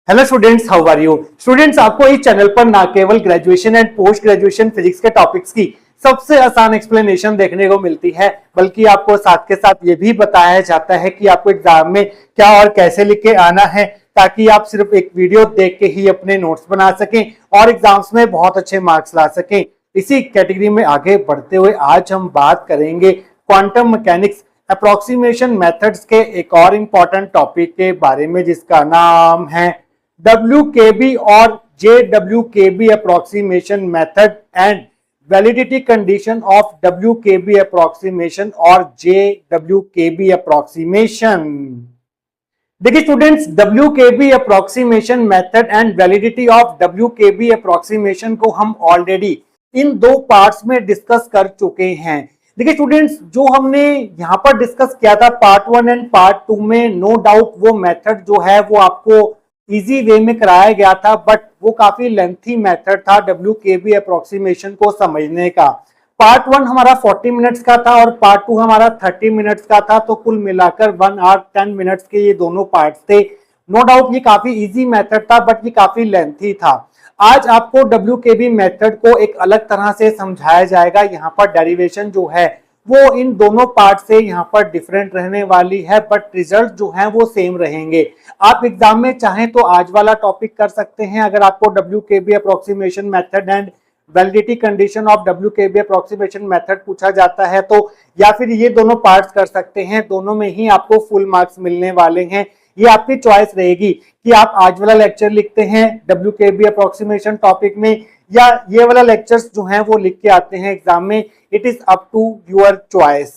Hello students, how are you students. आपको इस channel पर ना केवल graduation and post graduation physics के टॉपिक्स की सबसे आसान एक्सप्लेनेशन देखने को मिलती है, बल्कि आपको साथ के साथ ये भी बताया जाता है कि आपको एग्जाम में क्या और कैसे लिख के आना है, ताकि आप सिर्फ एक वीडियो देख के ही अपने नोट्स बना सकें और एग्जाम्स में बहुत अच्छे मार्क्स ला सकें। इसी कैटेगरी में आगे बढ़ते हुए आज हम बात करेंगे क्वांटम मैकेनिक्स अप्रोक्सीमेशन मेथड्स के एक और इम्पॉर्टेंट टॉपिक के बारे में, जिसका नाम है WKB और JWKB approximation method and validity condition of WKB approximation और JWKB approximation। देखिए students, WKB approximation method and validity of WKB approximation को हम ऑलरेडी इन दो पार्ट्स में डिस्कस कर चुके हैं। देखिए स्टूडेंट्स, जो हमने यहाँ पर डिस्कस किया था पार्ट 1 एंड पार्ट 2 में, नो डाउट वो मेथड जो है वो आपको इजी वे में कराया गया था, बट वो काफी लेंथी मेथड था WKB अप्रोक्सीमेशन को समझने का। पार्ट 1 हमारा 40 मिनट्स का था और पार्ट 2 हमारा 30 मिनट्स का था, तो कुल मिलाकर 1 आवर 10 मिनट्स के ये दोनों पार्ट्स थे। नो डाउट ये काफी इजी मेथड था, बट ये काफी लेंथी था। आज आपको WKB मेथड को एक अलग तरह से समझाया जाएगा। यहाँ पर डेरिवेशन जो है वो इन दोनों पार्ट से यहाँ पर डिफरेंट रहने वाली है, बट रिजल्ट जो है वो सेम रहेंगे। आप एग्जाम में चाहें तो आज वाला टॉपिक कर सकते हैं अगर आपको WKB approximation method and validity condition of WKB approximation method पूछा जाता है तो, या फिर ये दोनों पार्ट्स कर सकते हैं। दोनों में ही आपको फुल मार्क्स मिलने वाले हैं। ये आपकी चॉइस रहेगी कि आप आज वाला लेक्चर लिखते हैं WKB अप्रोक्सीमेशन टॉपिक में, या ये वाला लेक्चर्स जो हैं वो लिख के आते हैं एग्जाम में। It is up to your choice.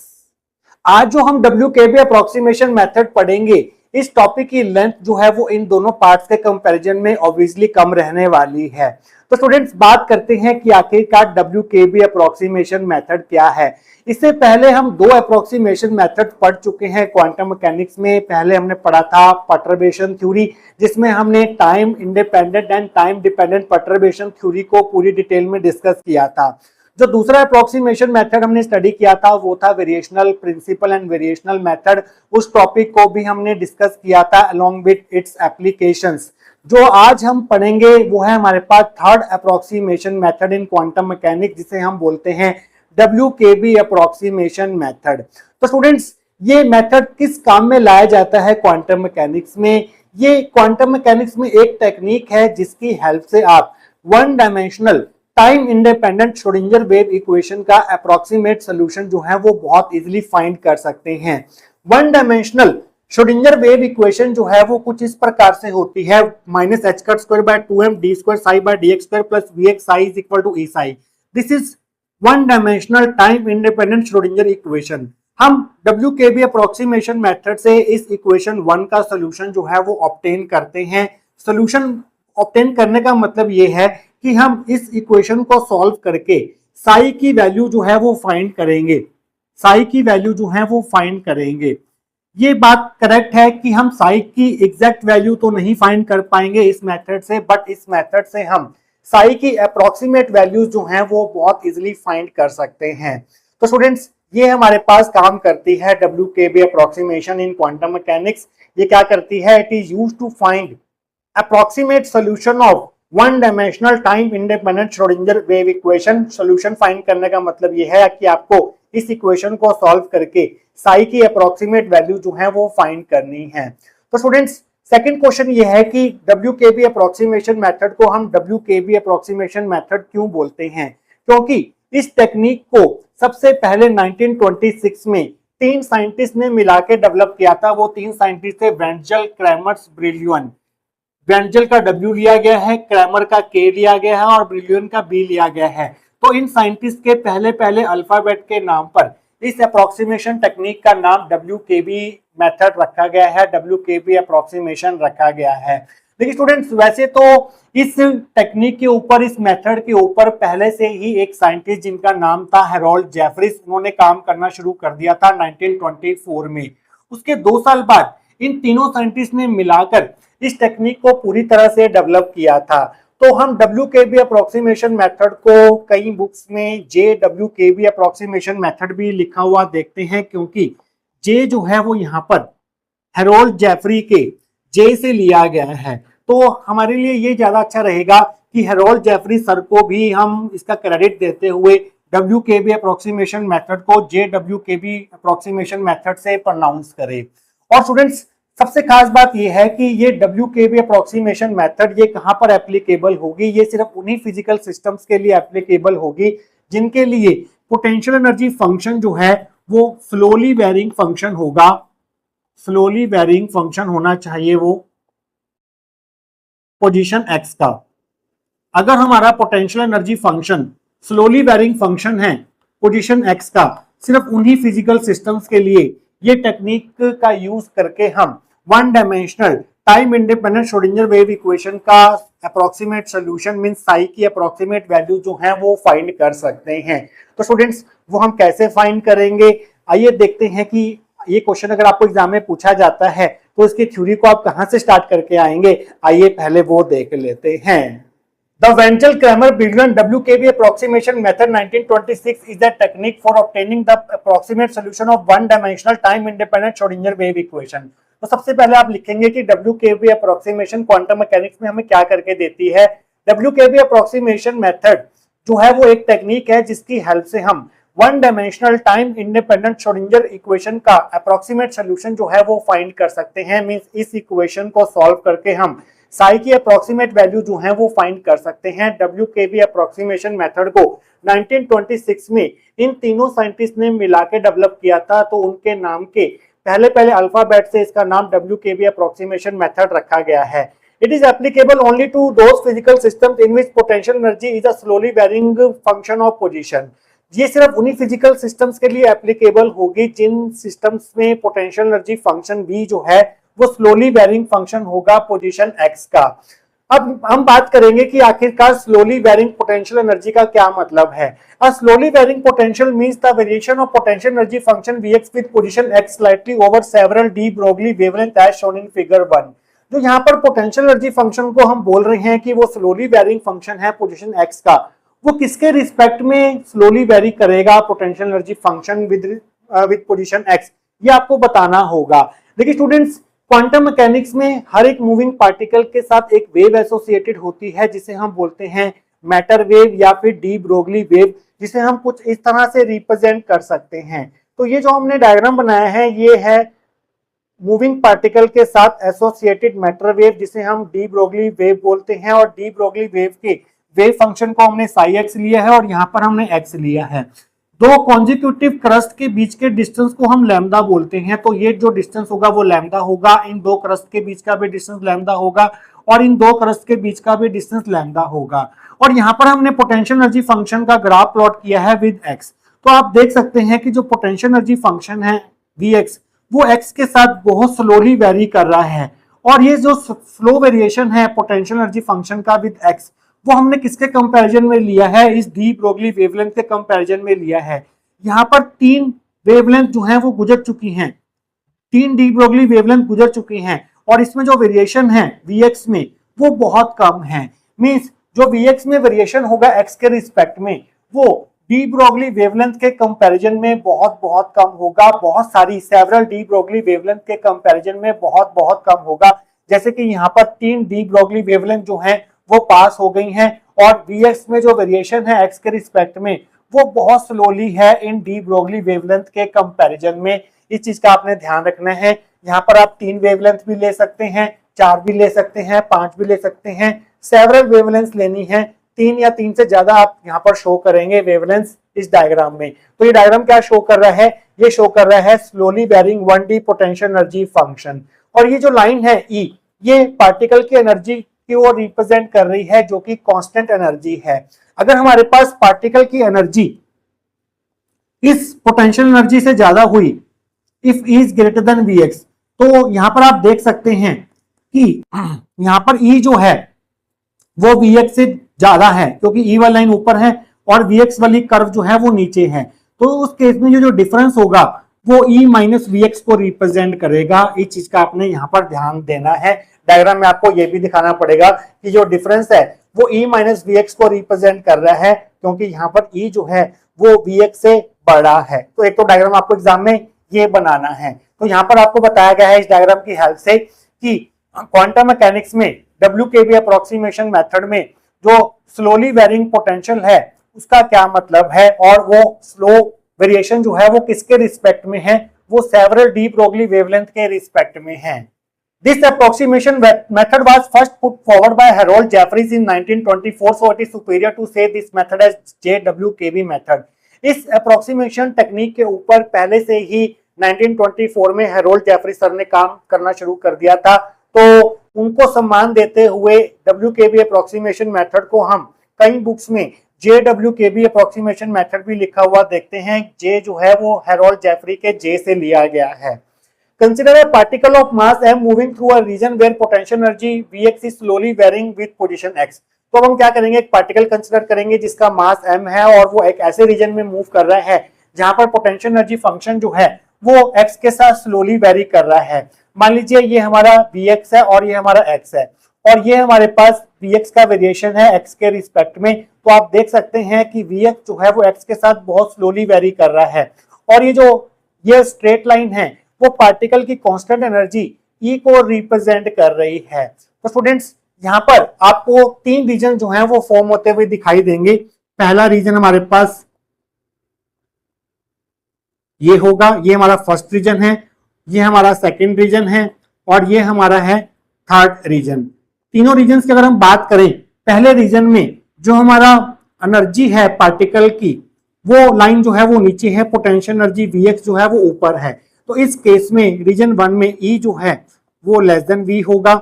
आज जो हम WKB अप्रोक्सीमेशन मेथड पढ़ेंगे, इस टॉपिक की लेंथ जो है वो इन दोनों पार्ट्स के कंपैरिजन में ऑब्वियसली कम रहने वाली है। तो स्टूडेंट्स, बात करते हैं कि आखिरकार WKB अप्रोक्सीमेशन मेथड क्या है। इससे पहले हम दो अप्रोक्सीमेशन मेथड पढ़ चुके हैं क्वांटम मैकेनिक्स में। पहले हमने पढ़ा था पर्टर्बेशन थ्योरी, जिसमें हमने time independent and time dependent perturbation theory को पूरी डिटेल में डिस्कस किया था। जो दूसरा अप्रोक्सीमेशन मेथड हमने स्टडी किया था वो था variational principle and variational method. उस टॉपिक को भी हमने डिस्कस किया था अलोंग विद इट्स एप्लीकेशंस। जो आज हम पढ़ेंगे वो है हमारे पास third approximation method in quantum mechanics, जिसे हम बोलते हैं WKB अप्रोक्सीमेशन मेथड। तो स्टूडेंट्स, ये मेथड किस काम में लाया जाता है क्वांटम मैकेनिक्स में? ये क्वांटम मैकेनिक्स में एक टेक्निक है जिसकी हेल्प से आप one dimensional time independent Schrodinger wave equation का अप्रोक्सीमेट सोल्यूशन जो है वो बहुत इजीली फाइंड कर सकते हैं। One dimensional Schrodinger wave equation जो है वो कुछ इस प्रकार से होती है, -h² 2m d² ψ/dx² plus vx psi is equal to e psi। This is one dimensional time independent Schrodinger equation. हम WKB अप्रोक्सीमेशन मेथड से इस इक्वेशन 1 का सोल्यूशन जो है वो ऑब्टेन करते हैं। सोल्यूशन ऑब्टेन करने का मतलब ये है कि हम इस इक्वेशन को सॉल्व करके साई की वैल्यू जो है वो फाइंड करेंगे। साई की वैल्यू जो है वो फाइंड करेंगे। ये बात करेक्ट है कि हम साई की एग्जैक्ट वैल्यू तो नहीं फाइंड कर पाएंगे इस मेथड से, बट इस मेथड से हम साई की अप्रोक्सीमेट वैल्यूज जो हैं वो बहुत इजीली फाइंड कर सकते हैं। तो स्टूडेंट्स, ये हमारे पास काम करती है WKB अप्रोक्सीमेशन इन क्वांटम मैकेनिक्स। ये क्या करती है? It is used to find approximate solution of one dimensional time independent Schrodinger wave equation. Solution find करने का मतलब ये है कि आपको इस इक्वेशन को सॉल्व करके साई की अप्रोक्सीमेट वैल्यू जो है वो फाइंड करनी है। तो स्टूडेंट्स, सेकंड क्वेश्चन ये है कि WKB अप्रोक्सीमेशन मेथड को हम WKB अप्रोक्सीमेशन मेथड क्यों बोलते हैं? क्योंकि इस टेक्निक को सबसे पहले 1926 में 3 साइंटिस्ट ने मिला के डेवलप किया था। वो 3 साइंटिस्ट थे वेंजल, क्रैमर्स, ब्रिलियन। वेंजल का W लिया गया है, क्रैमर का K लिया गया है और ब्रिलियन का B लिया गया है। तो इन साइंटिस्ट के पहले पहले अल्फाबेट के नाम पर इस अप्रोक्सीमेशन टेक्निक का नाम WKB मेथड रखा गया है, WKB अप्रोक्सीमेशन रखा गया है। देखिए स्टूडेंट्स, वैसे तो इस टेक्निक के ऊपर, इस मेथड के ऊपर पहले से ही एक साइंटिस्ट जिनका नाम था हैरोल्ड जेफरीज, उन्होंने काम करना शुरू कर दिया था 1924 में। उसके 2 साल बाद इन तीनों साइंटिस्ट ने मिलाकर इस टेक्निक को पूरी तरह से डेवलप किया था। तो हम WKB अप्रोक्सीमेशन मेथड को कई बुक्स में JWKB अप्रोक्सीमेशन मेथड भी लिखा हुआ देखते हैं, क्योंकि J जो है वो यहाँ पर हैरोल्ड जेफरी के J से लिया गया है। तो हमारे लिए ये ज्यादा अच्छा रहेगा कि हेरोल्ड जेफरी सर को भी हम इसका क्रेडिट देते हुए WKB अप्रोक्सीमेशन मेथड को JWKB अप्रोक्सीमेशन मेथड से प्रोनाउंस करें। और स्टूडेंट्स सबसे खास बात यह है कि ये WKB अप्रोक्सीमेशन मेथड ये कहां पर एप्लीकेबल होगी, ये सिर्फ उन्हीं फिजिकल सिस्टम्स के लिए एप्लीकेबल होगी जिनके लिए पोटेंशियल एनर्जी फंक्शन जो है वो स्लोली वेरिंग फंक्शन होगा, स्लोली वेरिंग फंक्शन होना चाहिए वो पोजीशन x का। अगर हमारा potential energy function slowly varying function है पोजीशन x का, सिर्फ उन्हीं फिजिकल सिस्टम्स के लिए ये टेक्निक का यूज करके हम one dimensional time independent Schrodinger wave equation का अप्रोक्सीमेट सोल्यूशन मींस साई की अप्रोक्सीमेट वैल्यू जो है वो फाइंड कर सकते हैं। तो स्टूडेंट्स वो हम कैसे फाइंड करेंगे, आइए देखते हैं कि ये क्वेश्चन अगर आपको एग्जाम में पूछा जाता है तो इसकी थ्योरी को आप कहां से स्टार्ट करके आएंगे, आइए पहले वो देख लेते हैं। The Wenzel-Kramer-Biglan WKB approximation method 1926 is the technique for obtaining the approximate solution of one-dimensional time-independent Schrodinger wave equation। तो सबसे पहले आप लिखेंगे कि WKB approximation क्वांटम मैकेनिक्स में हमें क्या करके देती है। WKB approximation method जो है वो एक टेक्निक है जिसकी हेल्प से हम one dimensional time independent Schrodinger equation का अप्रोक्सीमेट सोल्यूशन जो है वो फाइंड कर सकते हैं। मींस इस इक्वेशन को सॉल्व करके हम साई की अप्रोक्सीमेट वैल्यू जो है वो फाइंड कर सकते हैं। WKB अप्रोक्सीमेशन मेथड को 1926 में इन तीनों साइंटिस्ट ने मिला के डेवलप किया था, तो उनके नाम के पहले अल्फाबेट से इसका नाम WKB अप्रोक्सीमेशन मेथड रखा गया है। It is applicable only to those physical systems in which potential energy is a slowly varying function of position। ये सिर्फ उन्हीं फिजिकल सिस्टम्स के लिए एप्लीकेबल होगी जिन सिस्टम्स में पोटेंशियल एनर्जी फंक्शन V जो है वो स्लोली वेरिंग फंक्शन होगा पोजीशन x का। अब हम बात करेंगे कि आखिरकार स्लोली वेरिंग पोटेंशियल एनर्जी का क्या मतलब है। A slowly varying potential means the variation of potential energy function Vx with position x slightly over several de Broglie wavelength as shown in figure 1। जो यहाँ पर पोटेंशियल एनर्जी फंक्शन को हम बोल रहे हैं कि वो स्लोली वेरिंग फंक्शन है पोजीशन x का, वो किसके रिस्पेक्ट में स्लोली वेरी करेगा potential energy function with position x, ये आपको बताना होगा। देखिए स्टूडेंट्स क्वांटम मैकेनिक्स में हर एक मूविंग पार्टिकल के साथ एक वेव एसोसिएटेड होती है जिसे हम बोलते हैं मैटर वेव या फिर डी ब्रोगली वेव, जिसे हम कुछ इस तरह से रिप्रेजेंट कर सकते हैं। तो ये जो हमने डायग्राम बनाया है ये है मूविंग पार्टिकल के साथ एसोसिएटेड मैटर वेव जिसे हम डी ब्रोगली वेव बोलते हैं, और डी ब्रोगली वेव के वेव फंक्शन को हमने साई एक्स लिया है और यहाँ पर हमने एक्स लिया है। दो कॉन्जिक्यूटिव क्रस्ट के बीच के डिस्टेंस को हम लैम्डा बोलते हैं, तो ये जो डिस्टेंस होगा वो लैम्डा होगा। इन दो क्रस्ट के बीच का भी डिस्टेंस लैम्डा होगा और इन दो क्रस्ट के बीच का भी डिस्टेंस लैम्डा होगा। और यहाँ पर हमने पोटेंशियल एनर्जी फंक्शन का ग्राफ प्लॉट किया है विद एक्स। तो आप देख सकते हैं कि जो पोटेंशियल एनर्जी फंक्शन है Vx वो x के साथ बहुत स्लोली वेरी कर रहा है, और ये जो स्लो वेरिएशन है पोटेंशियल एनर्जी फंक्शन का विद x वो हमने किसके कंपैरिजन में लिया है, इस डी ब्रोगली वेवलेंथ के कंपैरिजन में लिया है। यहाँ पर तीन वेवलेंथ जो है वो गुजर चुकी हैं, तीन डी ब्रोगली वेवलेंथ गुजर चुकी हैं, और इसमें जो वेरिएशन है Vx में वो बहुत कम है। मींस जो Vx में वेरिएशन होगा x के रिस्पेक्ट में वो डी ब्रोगली वेवलेंथ के कंपैरिजन में बहुत कम होगा। बहुत सारी सेवरल डी ब्रोगली वेवलेंथ के कंपैरिजन में बहुत कम होगा। जैसे कि यहाँ पर तीन डी ब्रोगली वेवलेंथ जो हैं वो पास हो गई हैं, और Vx में जो वेरिएशन है x के रिस्पेक्ट में वो बहुत स्लोली है इन डी ब्रोगली वेवलेंथ के कंपैरिजन में। इस चीज का आपने ध्यान रखना है। यहाँ पर आप तीन वेवलेंथ भी ले सकते हैं, चार भी ले सकते हैं, पांच भी ले सकते हैं, सेवरल वेवलेंथ लेनी है, तीन या तीन से ज्यादा आप यहाँ पर शो करेंगे वेवलेंथ इस डायग्राम में। तो ये डायग्राम क्या शो कर रहा है, ये शो कर रहा है slowly varying 1D potential energy function. और ये जो लाइन है E ये पार्टिकल की एनर्जी की ओर रिप्रेजेंट कर रही है जो कि कांस्टेंट एनर्जी है। अगर हमारे पास पार्टिकल की एनर्जी इस पोटेंशियल एनर्जी से ज्यादा हुई, if E is greater than Vx, तो यहाँ पर आप देख सकते हैं कि यहाँ पर E जो है वो Vx से ज्यादा है, क्योंकि E वाली लाइन ऊपर है और Vx वाली कर्व जो है वो नीचे है। तो उस केस में जो डिफरेंस होगा वो E माइनस Vx को रिप्रेजेंट करेगा। इस चीज का आपने यहाँ पर ध्यान देना है। डायग्राम में आपको ये भी दिखाना पड़ेगा कि जो डिफरेंस है वो E माइनस Vx को रिप्रेजेंट कर रहा है, क्योंकि यहाँ पर E जो है वो Vx से बड़ा है। तो एक तो डायग्राम आपको एग्जाम में ये बनाना है। तो यहाँ पर आपको बताया गया है इस डायग्राम की हेल्प से कि क्वांटम मैकेनिक्स में WKB अप्रोक्सीमेशन मेथड में जो स्लोली वेरिंग पोटेंशियल है उसका क्या मतलब है, और वो स्लो वेरिएशन जो है वो किसके रिस्पेक्ट में है, वो सेवरल डी ब्रोगली वेवलेंथ के रिस्पेक्ट में है। This approximation method was first put forward by Harold Jeffreys in 1924, so it is superior to say this method as JWKB method। इस अप्रोक्सीमेशन टेक्निक के ऊपर पहले से ही 1924 में हेरोल्ड जेफरी सर ने काम करना शुरू कर दिया था, तो उनको सम्मान देते हुए WKB अप्रोक्सीमेशन मेथड को हम कई बुक्स में JWKB अप्रोक्सीमेशन मेथड भी लिखा हुआ देखते हैं। जे जो है वो हेरोल्ड जेफरी के जे से लिया गया है। Consider a particle of mass m moving through a region where potential energy Vx is slowly varying with position x। तो अब हम क्या करेंगे, एक पार्टिकल कंसिडर करेंगे जिसका मास m है और वो एक ऐसे रीजन में मूव कर रहा है जहां पर पोटेंशियल एनर्जी फंक्शन जो है वो x के साथ स्लोली वेरी कर रहा है। मान लीजिए ये हमारा Vx है और ये हमारा x है, और ये हमारे पास Vx का वेरिएशन है x के रिस्पेक्ट में। तो आप देख सकते हैं कि Vx जो है वो x के साथ बहुत स्लोली वेरी कर रहा है, और ये स्ट्रेट लाइन है वो पार्टिकल की कांस्टेंट एनर्जी E को रिप्रेजेंट कर रही है। तो स्टूडेंट्स यहाँ पर आपको तीन रीजन जो हैं वो फॉर्म होते हुए दिखाई देंगे। पहला रीजन हमारे पास ये होगा, ये हमारा फर्स्ट रीजन है, ये हमारा सेकंड रीजन है, और ये हमारा है थर्ड रीजन। तीनों रीजन की अगर हम बात करें, पहले रीजन में जो हमारा एनर्जी है पार्टिकल की वो लाइन जो है वो नीचे है, पोटेंशियल एनर्जी Vx जो है वो ऊपर है। तो इस केस में रीजन 1 में E जो है वो लेस देन V होगा।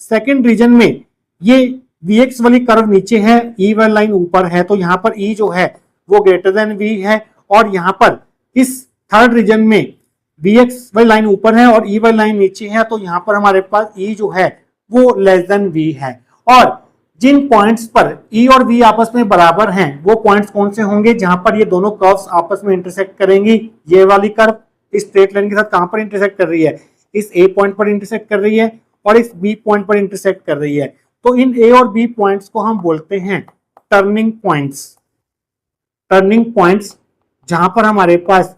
सेकंड रीजन में ये Vx वाली कर्व नीचे है, E वाली लाइन ऊपर है, तो यहाँ पर E जो है वो ग्रेटर देन V है। और यहाँ पर इस थर्ड रीजन में Vx वाली लाइन ऊपर है और E वाली लाइन नीचे है, तो यहाँ पर हमारे पास E जो है वो लेस देन V है। और जिन पॉइंट्स पर E और V आपस में बराबर हैं वो पॉइंट्स कौन से होंगे, जहां पर ये दोनों कर्व्स आपस में इंटरसेक्ट करेंगी। ये वाली कर्व इस स्ट्रेट लाइन के साथ कहां पर इंटरसेक्ट कर रही है, इस A पॉइंट पर इंटरसेक्ट कर रही है और इस B पॉइंट पर इंटरसेक्ट कर रही है। तो इन A और B पॉइंट्स को हम बोलते हैं टर्निंग पॉइंट्स। टर्निंग पॉइंट्स जहां पर हमारे पास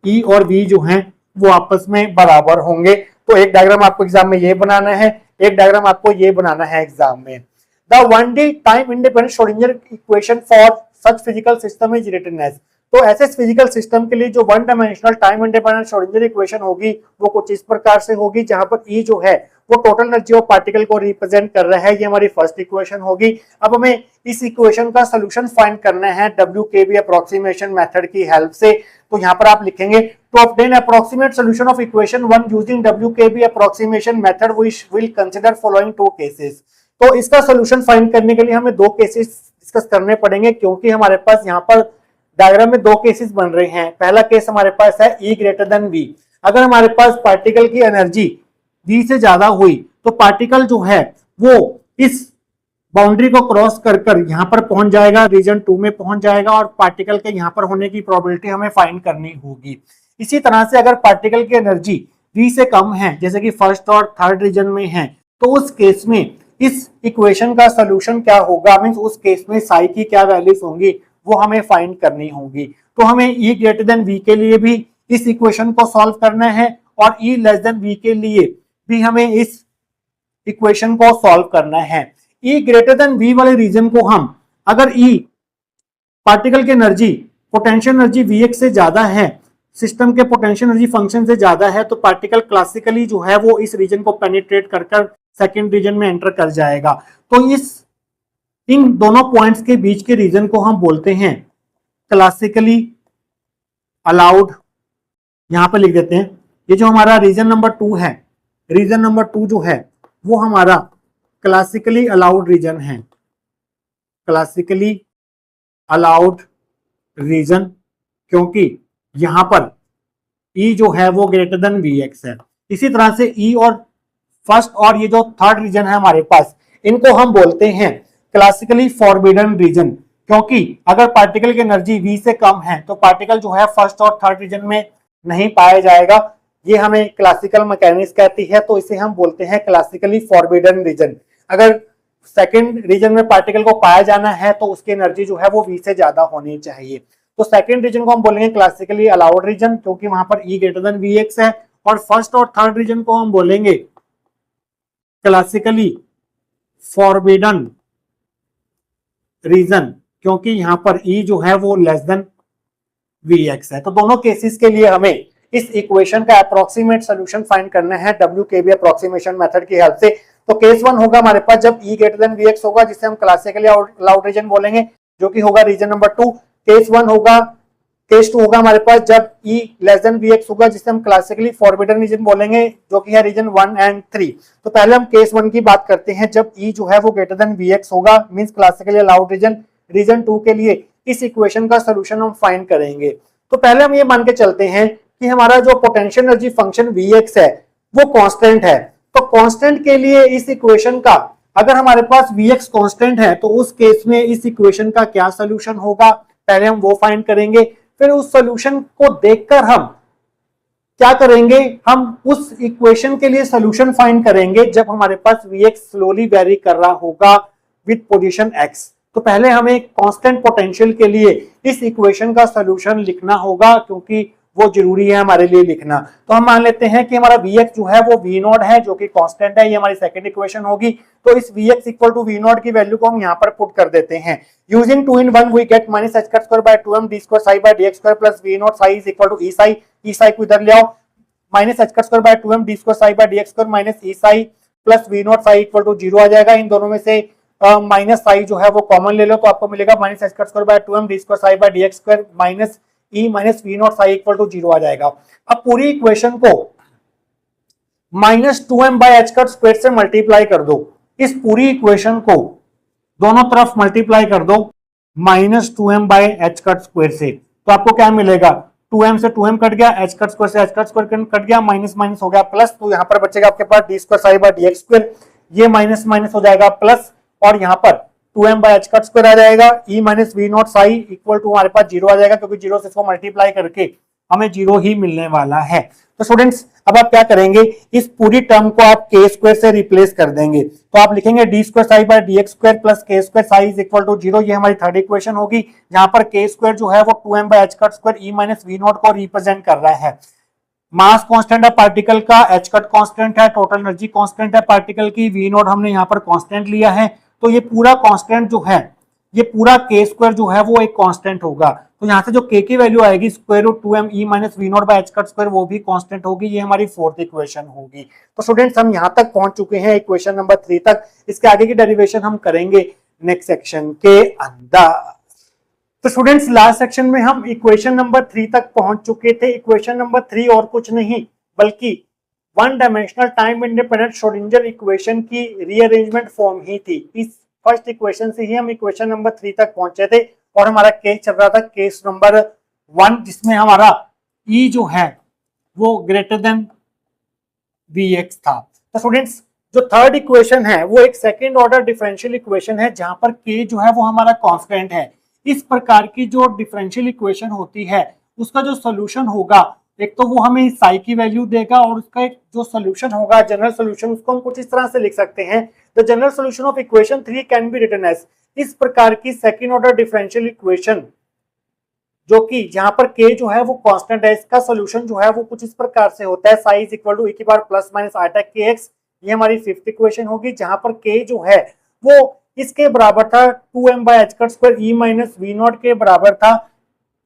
E और V जो हैं वो आपस में बराबर होंगे। तो एक डायग्राम आपको एग्जाम में ये बनाना है, एक डायग्राम आपको ये बनाना है एग्जाम में। The 1D time independent Schrodinger equation for such physical system is written as। तो ऐसे फिजिकल सिस्टम के लिए जो one dimensional time independent Schrodinger equation होगी वो कुछ इस प्रकार से होगी, जहां पर E जो है वो टोटल एनर्जी ऑफ पार्टिकल को रिप्रेजेंट कर रहा है। ये हमारी फर्स्ट इक्वेशन होगी। अब हमें इस इक्वेशन का सोल्यूशन फाइंड करना है WKB अप्रोक्सीमेशन मेथड की हेल्प से। तो यहाँ पर आप लिखेंगे to obtain approximate solution of equation 1 using WKB approximation method we will consider following two cases. तो इसका सोल्यूशन फाइंड करने के लिए हमें दो केसेस डिस्कस करने पड़ेंगे, क्योंकि हमारे पास यहाँ पर डायग्राम में दो केसेस बन रहे हैं। पहला केस हमारे पास है E ग्रेटर देन V। अगर हमारे पास पार्टिकल की एनर्जी V से ज्यादा हुई तो पार्टिकल जो है वो इस बाउंड्री को क्रॉस कर कर यहाँ पर पहुंच जाएगा, रीजन 2 में पहुंच जाएगा, और पार्टिकल के यहाँ पर होने की प्रोबेबिलिटी हमें फाइंड करनी होगी। इसी तरह से अगर पार्टिकल की एनर्जी V से कम है, जैसे कि फर्स्ट और थर्ड रीजन में है, तो उस केस में इस इक्वेशन का सोल्यूशन क्या होगा, मींस उस केस में साई की क्या वैल्यूज होंगी वो हमें फाइंड करनी होगी। तो हमें E ग्रेटर देन V के लिए भी इस इक्वेशन को सॉल्व करना है और E लेस देन V के लिए भी हमें इस इक्वेशन को सॉल्व करना है। E ग्रेटर देन V वाले रीजन को हम, अगर E पार्टिकल की एनर्जी पोटेंशियल एनर्जी Vx से ज्यादा है, सिस्टम के पोटेंशियल एनर्जी फंक्शन से ज्यादा है, तो पार्टिकल क्लासिकली जो है वो इस रीजन को पेनिट्रेट कर कर सेकेंड रीजन में एंटर कर जाएगा। तो इन दोनों पॉइंट्स के बीच के रीजन को हम बोलते हैं क्लासिकली अलाउड। यहां पर लिख देते हैं, ये जो हमारा रीजन नंबर 2 है, रीजन नंबर 2 जो है वो हमारा क्लासिकली अलाउड रीजन है, क्लासिकली अलाउड रीजन, क्योंकि यहां पर E जो है वो ग्रेटर देन Vx है। इसी तरह से E और फर्स्ट और ये जो थर्ड रीजन है हमारे पास, इनको हम बोलते हैं क्लासिकली फॉरबिडन रीजन, क्योंकि अगर पार्टिकल की एनर्जी V से कम है तो पार्टिकल जो है फर्स्ट और थर्ड रीजन में नहीं पाया जाएगा। ये हमें क्लासिकल मैकेनिक्स कहती है, तो इसे हम बोलते हैं क्लासिकली फॉरबिडन रीजन। अगर सेकेंड रीजन में पार्टिकल को पाया जाना है तो उसकी एनर्जी जो है वो V से ज्यादा होनी चाहिए। तो सेकेंड रीजन को हम बोलेंगे क्लासिकली अलाउड रीजन, क्योंकि वहां पर E ग्रेटर देन Vx है। और फर्स्ट और थर्ड रीजन को हम बोलेंगे क्लासिकली फॉरबिडन रीजन, क्योंकि यहां पर ई जो है वो लेस देन वी एक्स है। तो दोनों केसेस के लिए हमें इस इक्वेशन का अप्रोक्सीमेट सोल्यूशन फाइंड करना है WKB अप्रोक्सीमेशन मेथड की हेल्प से। तो केस वन होगा हमारे पास जब ई ग्रेटर देन वी एक्स होगा, जिसे हम क्लासिकली अलाउड रीजन बोलेंगे, जो कि होगा रीजन नंबर 2। केस वन होगा, केस टू होगा हमारे पास जब ई लेस देन वी एक्स होगा, जिसे हम क्लासिकली फॉरबिडन रीजन बोलेंगे, जो कि है रीजन 1 एंड 3। तो पहले हम केस वन की बात करते हैं, जब ई जो है वो ग्रेटर देन वी एक्स होगा, means classically allowed region. Region 2 के लिए इस इक्वेशन का सोल्यूशन हम फाइंड करेंगे। तो पहले हम ये मान के चलते हैं कि हमारा जो पोटेंशियल एनर्जी फंक्शन Vx है वो कांस्टेंट है। तो कांस्टेंट के लिए इस इक्वेशन का, अगर हमारे पास Vx कांस्टेंट है तो उस केस में इस इक्वेशन का क्या सोल्यूशन होगा, पहले हम वो फाइंड करेंगे। फिर उस सोल्यूशन को देखकर हम क्या करेंगे, हम उस इक्वेशन के लिए सोल्यूशन फाइंड करेंगे जब हमारे पास Vx स्लोली वेरी कर रहा होगा विद पोजीशन x। तो पहले हमें कांस्टेंट पोटेंशियल के लिए इस इक्वेशन का सोल्यूशन लिखना होगा, क्योंकि वो जरूरी है हमारे लिए लिखना। तो हम मान लेते हैं कि हमारा Vx जो है वो V नॉट है, जो कि कांस्टेंट है, ये हमारी सेकंड इक्वेशन होगी। तो इस Vx equal to V naught की वैल्यू को हम यहाँ पर पुट कर देते हैं। Using 2 in 1 we get minus h square by 2m d square psi by dx square plus V not psi is equal to e psi. E psi को इधर ले आओ, minus h square by 2m d square psi by dx square minus e psi plus V not psi equal to 0 आ जाएगा। इन दोनों में से minus psi जो है वो कॉमन ले लो, तो आपको मिलेगा minus h square by 2m d square psi by dx square minus e minus V not psi equal to 0 आ जाएगा। अब पूरी इक्वेशन को minus 2m by h square से मल्टीप्लाई कर दो। इस पूरी इक्वेशन को दोनों तरफ मल्टीप्लाई कर दो minus 2m by h square से, तो आपको क्या मिलेगा, 2m से 2m कट गया, h स्क्वायर से h स्क्वायर कट गया, माइनस माइनस हो गया प्लस, तो यहाँ पर बचेगा आपके पास d square psi by dx square, ये माइनस माइनस हो जाएगा प्लस, और यहाँ पर 2m बाय h स्क्वायर आ जाएगा, e minus V not psi equal to हमारे पास 0 आ जाएगा, क्योंकि 0 से इसको मल्टीप्लाई करके हमें 0 ही मिलने वाला है। तो स्टूडेंट्स अब आप क्या करेंगे, इस पूरी टर्म को आप k स्क्वायर से रिप्लेस कर देंगे। तो आप लिखेंगे d square psi by dx square plus k square psi is equal to 0। ये हमारी थर्ड इक्वेशन होगी, जहां पर k स्क्वायर जो है वो 2m by h square e minus V not को रिप्रेजेंट कर रहा है। मास कांस्टेंट है पार्टिकल का, h कट कांस्टेंट है, टोटल एनर्जी कांस्टेंट है पार्टिकल की, V नॉट हमने यहाँ पर कांस्टेंट लिया है। तो ये पूरा कांस्टेंट जो है, ये पूरा k स्क्वायर जो है वो एक कांस्टेंट होगा। तो यहाँ से जो k की वैल्यू आएगी square root 2m e minus V not by h cut square, वो भी कांस्टेंट होगी। ये हमारी फोर्थ इक्वेशन होगी। तो स्टूडेंट्स हम यहाँ तक पहुंच चुके हैं इक्वेशन नंबर 3 तक। इसके आगे की डेरिवेशन हम करेंगे नेक्स्ट सेक्शन के अंदर। तो स्टूडेंट्स लास्ट सेक्शन में हम इक्वेशन नंबर 3 तक पहुंच चुके थे। इक्वेशन नंबर 3 और कुछ नहीं बल्कि one dimensional time independent Schrodinger equation की रीअरेंजमेंट फॉर्म ही थी। इस फर्स्ट इक्वेशन से ही हम इक्वेशन नंबर 3 तक पहुंचे थे और हमारा केस चल रहा था केस नंबर 1, जिसमें हमारा ई जो है वो ग्रेटर देन Vx था। तो स्टूडेंट्स जो थर्ड इक्वेशन है वो एक सेकेंड ऑर्डर डिफरेंशियल इक्वेशन है, जहां पर k जो है वो हमारा कांस्टेंट है। इस प्रकार की जो डिफरेंशियल इक्वेशन होती है उसका जो सोल्यूशन होगा, एक तो वो हमें साई की वैल्यू देगा, और उसका एक जो सोल्यूशन होगा जनरल सोल्यूशन, उसको हम कुछ इस तरह से लिख सकते हैं, the general solution of equation 3 can be written as. इस प्रकार की सेकेंड ऑर्डर डिफरेंशियल इक्वेशन जो कि जहां पर k जो है वो कांस्टेंट है, इसका सोल्यूशन जो है वो कुछ इस प्रकार से होता है, psi is equal to e की power plus minus iota kx। ये हमारी फिफ्थ इक्वेशन होगी, जहां पर k जो है वो इसके बराबर था 2m by h cut square e minus V not के बराबर था,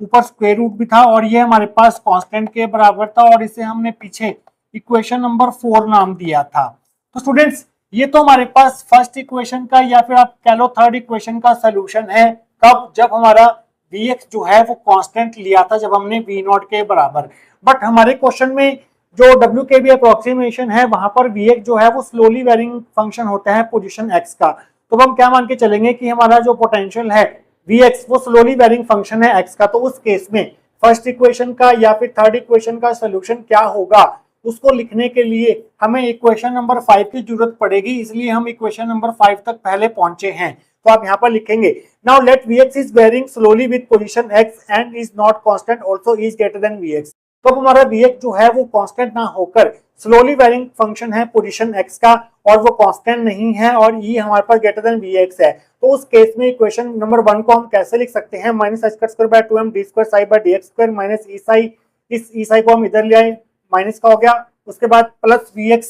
ऊपर स्क्वायर रूट भी था, और ये हमारे पास कांस्टेंट के बराबर था, और इसे हमने पीछे इक्वेशन नंबर 4 नाम दिया था। तो स्टूडेंट्स ये तो हमारे पास फर्स्ट इक्वेशन का या फिर आप कह लो थर्ड इक्वेशन का सोल्यूशन है। कब, जब हमारा Vx जो है वो कांस्टेंट लिया था, जब हमने V नॉट के बराबर। बट हमारे क्वेश्चन में जो WKB अप्रोक्सीमेशन है वहां पर Vx जो है वो स्लोली वेरिंग फंक्शन होता है पोजीशन x का। तो हम क्या मान के चलेंगे कि हमारा जो पोटेंशियल है Vx वो स्लोली वेरिंग फंक्शन है x का। तो उस केस में फर्स्ट इक्वेशन का या फिर थर्ड इक्वेशन का सोल्यूशन क्या होगा, उसको लिखने के लिए हमें इक्वेशन नंबर 5 की जरूरत पड़ेगी, इसलिए हम इक्वेशन नंबर 5 तक पहले पहुंचे हैं। तो आप यहाँ पर लिखेंगे now let Vx is varying slowly with position x and is not constant also is greater than Vx। तो हमारा Vx जो है वो कांस्टेंट ना होकर स्लोली वेरिंग फंक्शन है पोजीशन x का, और वो कांस्टेंट नहीं है, और ये हमारे पास ग्रेटर देन Vx है। तो उस केस में इक्वेशन नंबर 1 को हम कैसे लिख सकते हैं, minus h square by 2m d square psi by dx square minus e psi, इस e साई को हम इधर ले आए, माइनस का हो गया, उसके बाद plus Vx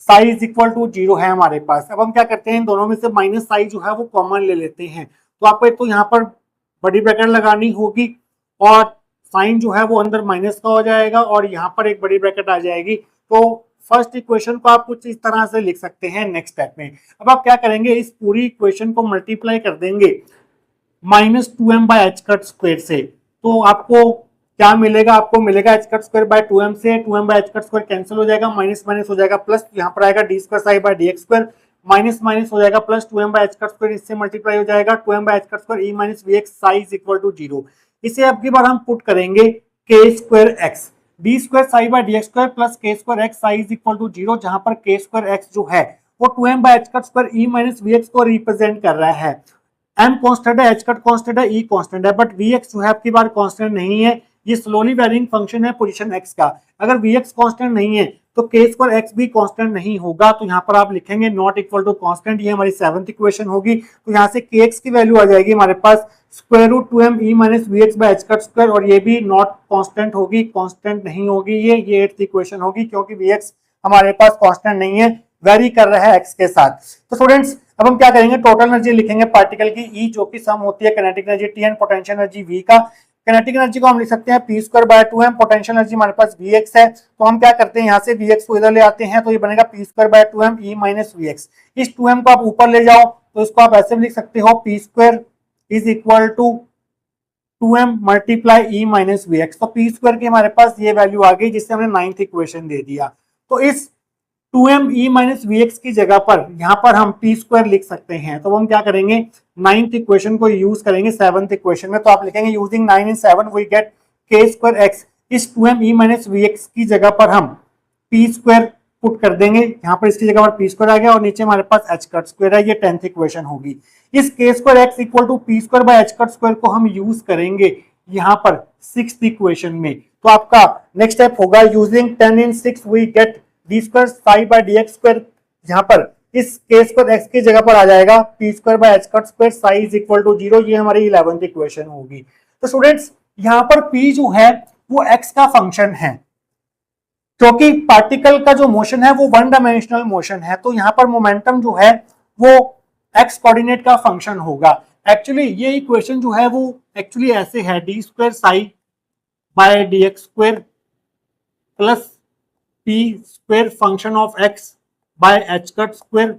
psi is equal to 0 है हमारे पास। अब हम क्या करते हैं, इन दोनों में से माइनस साई जो है वो कॉमन ले लेते हैं। तो आपको एक तो यहाँ पर बड़ी ब्रैकेट लगानी होगी और साइन जो है वो अंदर माइनस का हो जाएगा और यहाँ पर एक बड़ी ब्रैकेट आ जाएगी। तो फर्स्ट इक्वेशन को आप कुछ इस तरह से लिख सकते हैं नेक्स्ट स्टेप में। अब आप क्या करेंगे, इस पूरी इक्वेशन को मल्टीप्लाई कर देंगे -2m/h² से। तो आपको क्या मिलेगा, आपको मिलेगा h² बाय 2m से 2m/h² कैंसिल हो जाएगा, माइनस माइनस हो जाएगा प्लस, यहाँ पर आएगा d² psi by dx², minus minus हो जाएगा प्लस 2m/h², इससे मल्टीप्लाई हो जाएगा 2m/h² e minus vx psi is equal to 0। इसे अब की बार हम पुट करेंगे k²x d² psi by dx² plus k²x psi is equal to 0, जहां पर k²x जो है वो 2m/h² e माइनस vx को रिप्रेजेंट कर रहा है। m कांस्टेंट है, h कांस्टेंट है, e कांस्टेंट है, बट vx जो है आपकी बार कांस्टेंट नहीं है, ये स्लोली वेरिंग फंक्शन है पोजीशन x का। अगर vx कांस्टेंट नहीं है तो k²x भी कांस्टेंट नहीं होगा, तो यहाँ पर आप लिखेंगे नॉट इक्वल टू कांस्टेंट। ये हमारी 7th इक्वेशन होगी। तो यहाँ से kx की वैल्यू आ जाएगी हमारे पास √2m e माइनस vx/h², और ये भी नॉट कांस्टेंट होगी, कांस्टेंट नहीं होगी ये 8th इक्वेशन होगी, क्योंकि vx हमारे पास कांस्टेंट नहीं है, वेरी कर रहा है x के साथ। तो स्टूडेंट्स अब हम क्या करेंगे, टोटल एनर्जी लिखेंगे पार्टिकल की E, जो कि सम होती है kinetic energy T and potential energy V का। काइनेटिक एनर्जी को हम लिख सकते हैं p² bye 2m, potential energy हमारे पास Vx है, तो हम क्या करते हैं यहाँ से Vx को इधर ले आते हैं, तो ये बनेगा p² bye 2m e minus Vx। इस 2m को आप ऊपर ले जाओ तो इसको आप ऐसे भी लिख सकते हो p² is equal to 2m multiply e minus Vx। तो p² की हमारे पास ये वैल्यू आ गई, जिससे हमने 9th इक्वेशन दे दिया। तो इस 2m e माइनस Vx की जगह पर यहाँ पर हम p² लिख सकते हैं। तो हम क्या करेंगे, 9th इक्वेशन को यूज करेंगे 7th इक्वेशन में। तो आप लिखेंगे using 9 and 7 we get k²x। इस 2m e माइनस Vx की जगह पर हम p² पुट कर देंगे, यहाँ पर इसकी जगह पर p² आ गया और नीचे हमारे पास h² है, ये 10th इक्वेशन होगी। इस k²x इक्वल टू p² बाय h² को हम यूज करेंगे यहाँ पर 6th इक्वेशन में। तो आपका नेक्स्ट स्टेप होगा using 10 and 6 we get d² psi by dx²। यहाँ पर इस k²x की जगह पर आ जाएगा p² बाय h² psi is equal to 0, ये हमारी 11th इक्वेशन होगी। तो स्टूडेंट्स यहाँ पर p जो है वो x का फंक्शन है, क्योंकि पार्टिकल का जो मोशन है वो 1 डायमेंशनल मोशन है, तो यहाँ पर मोमेंटम जो है वो x कोऑर्डिनेट का फंक्शन होगा। एक्चुअली ये इक्वेशन जो है वो एक्चुअली ऐसे है, d² psi by dx² plus p² function of x by h²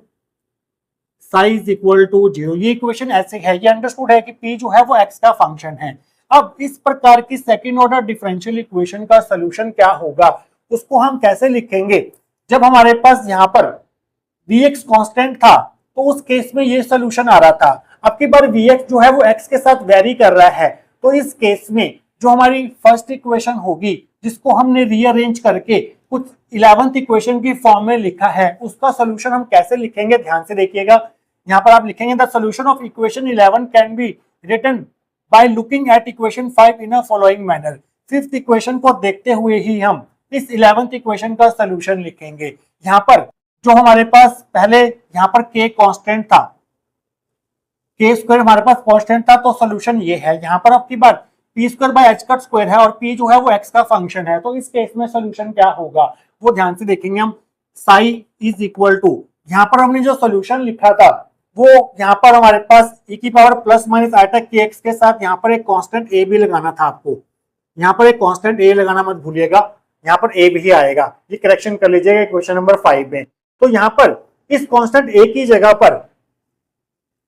psi is equal to 0। ये इक्वेशन ऐसे है, ये अंडरस्टूड है कि p जो है वो x का फंक्शन है। अब इस प्रकार की सेकंड ऑर्डर डिफरेंशियल इक्वेशन का सॉल्यूशन क्या होगा, उसको हम कैसे लिखेंगे। जब हमारे पास यहाँ पर vx कांस्टेंट था तो उस केस में ये सॉल्यूशन आ रहा था। अब की बार vx जो है वो x के साथ वेरी कर रहा है, तो इस केस में जो हमारी फर्स्ट इक्वेशन होगी, जिसको हमने रीअरेंज करके कुछ 11th इक्वेशन की फॉर्म में लिखा है, उसका सॉल्यूशन हम कैसे लिखेंगे, ध्यान से देखिएगा। यहाँ पर आप लिखेंगे the solution of equation 11 can be written by looking at equation 5 in a following manner. 5th equation को देखते हुए ही हम इस 11th इक्वेशन का सॉल्यूशन लिखेंगे। यहाँ पर जो हमारे पास पहले यहाँ पर k कांस्टेंट था, k² हमारे पास कांस्टेंट था, तो सॉल्यूशन ये है। यहाँ पर आपकी बात p² बाय h² है और p जो है वो x का फंक्शन है, तो इस केस में सॉल्यूशन क्या होगा वो ध्यान से देखेंगे हम। साई इज इक्वल टू, यहाँ पर हमने जो सॉल्यूशन लिखा था वो यहाँ पर हमारे पास e की power plus minus iota kx के साथ यहाँ पर एक कांस्टेंट a भी लगाना था आपको। यहाँ पर एक कांस्टेंट a लगाना मत भूलिएगा, यहाँ पर a भी आएगा, ये करेक्शन कर लीजिएगा क्वेश्चन नंबर 5 में। तो यहाँ पर इस कांस्टेंट a की जगह पर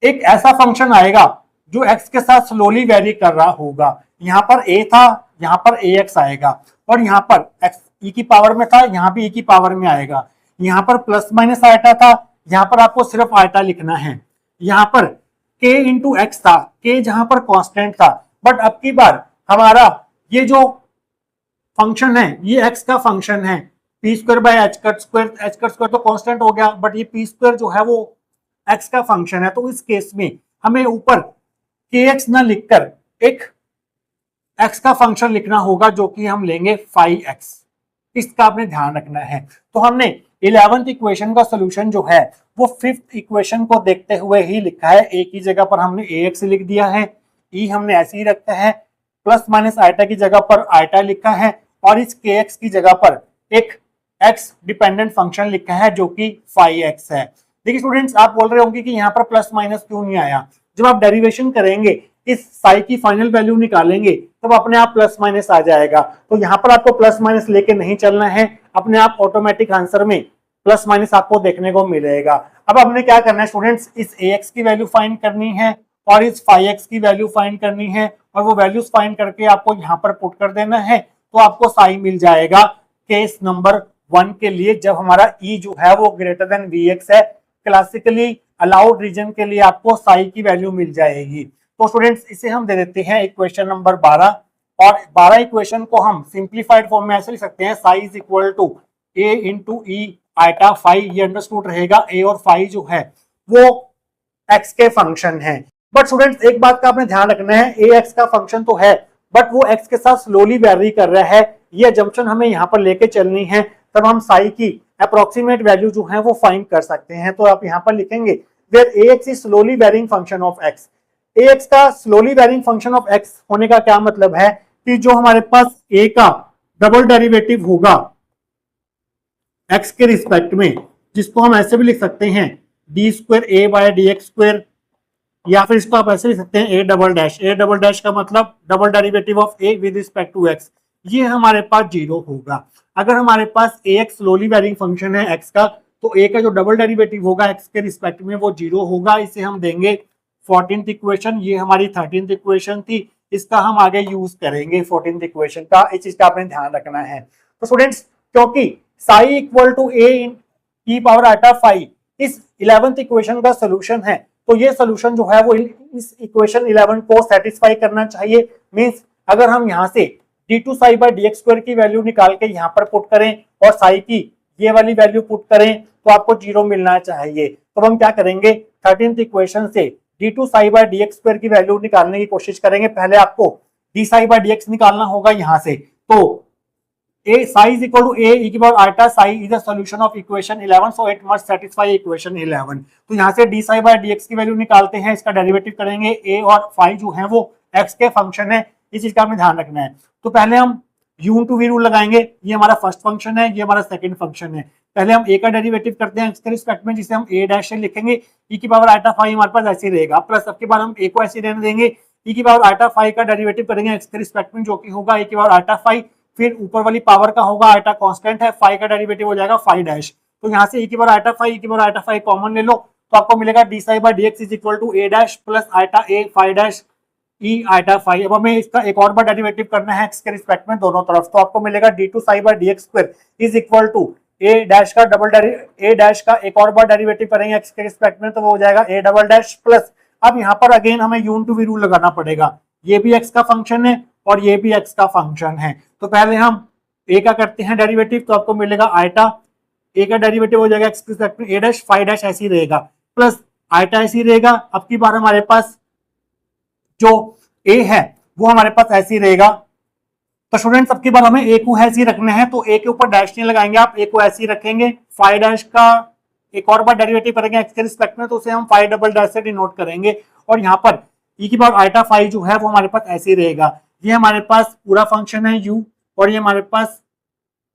एक ऐसा फंक्शन आएगा जो x के साथ स्लोली वेरी कर रहा होगा। यहाँ पर a था, यहाँ पर ax आएगा, और यहाँ पर x e की पावर में था, यहाँ भी e की पावर में आएगा। यहाँ पर प्लस माइनस आइटा था, यहाँ पर आपको सिर्फ आइटा लिखना है। यहाँ पर k इंटू एक्स था, k जहां पर कांस्टेंट था, बट अब की बार हमारा ये जो फंक्शन है ये x का फंक्शन है। p² बाय h² तो कांस्टेंट हो गया, बट ये p² जो है वो x का फंक्शन है। तो इस केस में हमें ऊपर kx ना लिखकर एक x का फंक्शन लिखना होगा, जो कि हम लेंगे 5x। इसका आपने ध्यान रखना है। तो हमने 11th इक्वेशन का सॉल्यूशन जो है वो 5th इक्वेशन को देखते हुए ही लिखा है। a की जगह पर हमने ax लिख दिया है, e हमने ऐसे ही रखा है, प्लस माइनस आइटा की जगह पर आइटा लिखा है, और इस kx की जगह पर एक एक्स डिपेंडेंट फंक्शन लिखा है जो कि फाई एक्स है। देखिए स्टूडेंट्स, आप बोल रहे होंगे कि यहाँ पर प्लस माइनस क्यों नहीं आया। जब आप डेरिवेशन करेंगे, इस साई की फाइनल वैल्यू निकालेंगे, तब अपने आप प्लस माइनस आ जाएगा। तो यहाँ पर आपको प्लस माइनस लेके नहीं चलना है, अपने आप ऑटोमेटिक आंसर में प्लस माइनस आपको देखने को मिलेगा। अब हमने क्या करना है स्टूडेंट्स, इस ax की वैल्यू फाइंड करनी है और इस फाई एक्स की वैल्यू फाइंड करनी है, और वो वैल्यूज फाइंड करके आपको यहाँ पर पुट कर देना है, तो आपको साई मिल जाएगा केस नंबर 1 के लिए, जब हमारा ई जो है वो ग्रेटर देन वी एक्स है। क्लासिकली अलाउड रीजन के लिए आपको साई की वैल्यू मिल जाएगी। तो स्टूडेंट्स, इसे हम दे देते हैं इक्वेशन नंबर 12, और 12 इक्वेशन को हम सिंप्लीफाइड फॉर्म में ऐसे लिख सकते हैं, psi is equal to A into E iota phi. ये अंडरस्टूड रहेगा, ए और फाई जो है वो एक्स के फंक्शन है। बट स्टूडेंट्स, एक बात का आपने ध्यान रखना है, ए एक्स का फंक्शन तो है बट वो एक्स के साथ स्लोली वेरी कर रहा है। ये जंक्शन हमें यहाँ पर लेके चलनी है, तब हम साई की अप्रोक्सीमेट वैल्यू जो है वो फाइंड कर सकते हैं। तो आप यहाँ पर लिखेंगे where a x is slowly varying function of x. A x का slowly varying function of x होने का क्या मतलब है कि जो हमारे पास ए का डबल डेरिवेटिव होगा एक्स के रिस्पेक्ट में, जिसको हम ऐसे भी लिख सकते हैं D square A by D X square, या फिर इसको आप ऐसे लिख सकते हैं A double dash. A double dash का मतलब double derivative of A with respect to X, ये हमारे पास 0 होगा। अगर हमारे पास A X slowly varying function है एक्स का, तो ए का जो डबल डेरिवेटिव होगा एक्स के रिस्पेक्ट में वो 0 होगा। इसे हम देंगे 14th इक्वेशन। ये हमारी 13th इक्वेशन थी, इसका हम आगे यूज करेंगे 14th इक्वेशन का। इस चीज का आपने ध्यान रखना है। तो स्टूडेंट्स, क्योंकि psi equal to A in E power iota phi इस 11th इक्वेशन का सोल्यूशन है, तो ये सोल्यूशन जो है वो इस इक्वेशन 11 को सेटिस्फाई करना चाहिए। मींस अगर हम यहाँ से d2 psi by dx square की वैल्यू निकाल के यहाँ पर पुट करें और साई की ये वाली वैल्यू पुट करें, तो आपको 0 मिलना चाहिए। तो हम क्या करेंगे, 13th इक्वेशन से d2 psi by dx square की वैल्यू निकालने की कोशिश करेंगे। पहले आपको d साई बाय dx निकालना होगा यहाँ से। तो a psi is equal to a e की पावर आटा psi is the solution of equation 11, so it must satisfy equation 11। तो यहाँ से d psi by dx की वैल्यू निकालते हैं, इसका डेरिवेटिव करेंगे। a और phi जो है वो x के फंक्शन है, इस चीज का हमें ध्यान रखना है। तो पहले हम u टू v रूल लगाएंगे, ये हमारा फर्स्ट फंक्शन है, ये हमारा सेकंड फंक्शन है। पहले हम a का डेरिवेटिव करते हैं x के रिस्पेक्ट में, जिसे हम a डैश से लिखेंगे। e की पावर आटा phi हमारे पास ऐसे रहेगा, प्लस अब के बाद हम a को ऐसे रहने देंगे। e की पावर आटा phi का डेरिवेटिव करेंगे x के रिस्पेक्ट में, जो कि होगा a की पावर आटा phi, फिर ऊपर वाली पावर का होगा आटा कांस्टेंट है, फाई का डेरिवेटिव हो जाएगा फाई डैश। तो यहाँ से e की पावर आटा फाई, e की पावर आटा फाई कॉमन ले लो, तो आपको मिलेगा D psi by dx is equal to a dash plus iota a phi dash e iota phi. अब हमें इसका एक और बार डेरिवेटिव करना है x के रिस्पेक्ट में दोनों तरफ, तो आपको मिलेगा d2 psi by dx square is equal to a dash का a डैश का एक और बार डेरिवेटिव करेंगे x के रिस्पेक्ट में, तो वो हो जाएगा a डबल डैश प्लस। अब यहाँ पर अगेन हमें u टू v रूल लगाना पड़ेगा, ये भी x का फंक्शन है और ये भी x का फंक्शन है। तो पहले हम a का करते हैं डेरिवेटिव, तो आपको मिलेगा आइटा, a का डेरिवेटिव हो जाएगा x के रिस्पेक्ट में a डैश फाई डैश ऐसे ही रहेगा, प्लस आइटा ऐसे ही रहेगा। अब की बार हमारे पास जो a है वो हमारे पास ऐसे ही रहेगा। तो स्टूडेंट्स, अब की बार हमें a को ऐसे ही रखना है, तो a के ऊपर डैश नहीं लगाएंगे, आप a को ऐसे ही रखेंगे। फाई डैश का एक और बार डेरिवेटिव करेंगे x के रिस्पेक्ट में, तो उसे हम फाई डबल डैश से डिनोट करेंगे। और यहाँ पर e की पावर आइटा फाई जो है वो हमारे पास ऐसे ही रहेगा। ये हमारे पास पूरा फंक्शन है u, और ये हमारे पास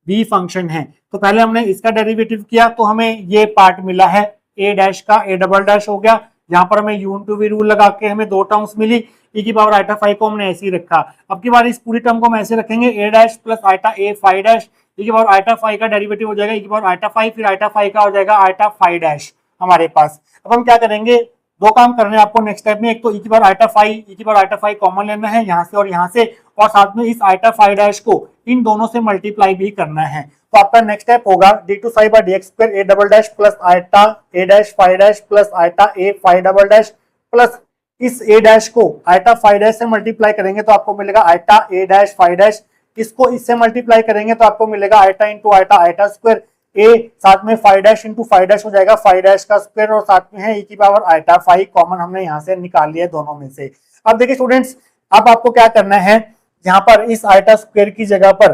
v फंक्शन है। तो पहले हमने इसका डेरिवेटिव किया, तो हमें ये पार्ट मिला है a डैश का, a डबल डैश हो गया। यहाँ पर हमें u टू v रूल लगा के हमें दो टर्म्स मिली, e की पावर आइटा फाई को हमने ऐसे ही रखा। अब की बार इस पूरी टर्म को हम ऐसे रखेंगे, a dash plus iota a phi dash, e की पावर आइटा फाई का डेरिवेटिव हो जाएगा e की पावर आइटा फाई, फिर आइटा फाई का हो जाएगा आइटा फाई डैश हमारे पास। अब हम क्या करेंगे, दो काम करने हैं आपको नेक्स्ट स्टेप में। एक तो e की पावर आइटा फाई कॉमन लेना है यहाँ से और यहाँ से, और साथ में इस आइटा फाई डैश को इन दोनों से मल्टीप्लाई भी करना है। तो आपका नेक्स्ट स्टेप होगा d2 psi by dx square a double dash plus iota a dash phi dash plus iota a phi double dash, plus इस a डैश को आइटा फाई डैश से मल्टीप्लाई करेंगे तो आपको मिलेगा eta a dash phi dash. इसको इससे multiply करेंगे तो आपको मिलेगा eta into eta eta square, a साथ में phi dash into phi dash हो जाएगा फाई डैश का स्क्वायर, और साथ में है e की पावर आइटा फाई कॉमन हमने यहाँ से निकाल लिया दोनों में से। अब देखिए स्टूडेंट्स, अब आपको क्या करना है, यहाँ पर इस आइटा स्क्वायर की जगह पर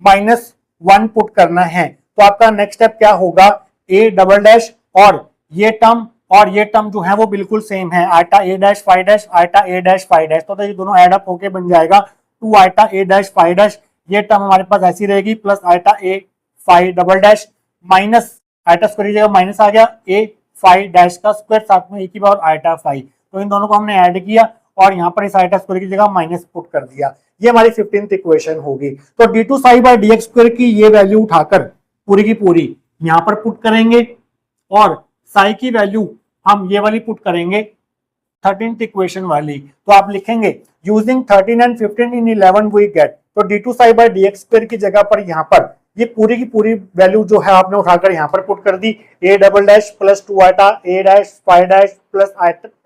-1 पुट करना है। तो आपका नेक्स्ट स्टेप क्या होगा, a डबल डैश और ये टर्म जो है वो बिल्कुल सेम है, eta a dash phi dash eta a dash phi dash, तो ये दोनों एड अप होके बन जाएगा 2 eta a dash phi dash. ये टर्म हमारे पास ऐसी रहेगी, plus iota a five double dash minus eta square की जगह माइनस आ गया ए फाइव डैश का स्क्वायर साथ में ए की पावर आइटा फाइव। तो इन दोनों को हमने ऐड किया और यहाँ पर इस आइटा स्क्वायर की जगह माइनस पुट कर दिया। ये हमारी 15th इक्वेशन होगी। तो d2 psi by dx square की ये वैल्यू उठाकर पूरी की पूरी यहाँ पर पुट करेंगे और साई की वैल्यू हम ये वाली पुट करेंगे 13th इक्वेशन वाली। तो आप लिखेंगे using 13 and 15 in 11 we get. तो d2 psi by dx square की जगह पर यहाँ पर ये पूरी की पूरी वैल्यू जो है आपने उठाकर यहाँ पर पुट कर दी। A double dash plus 2 iota a dash five dash plus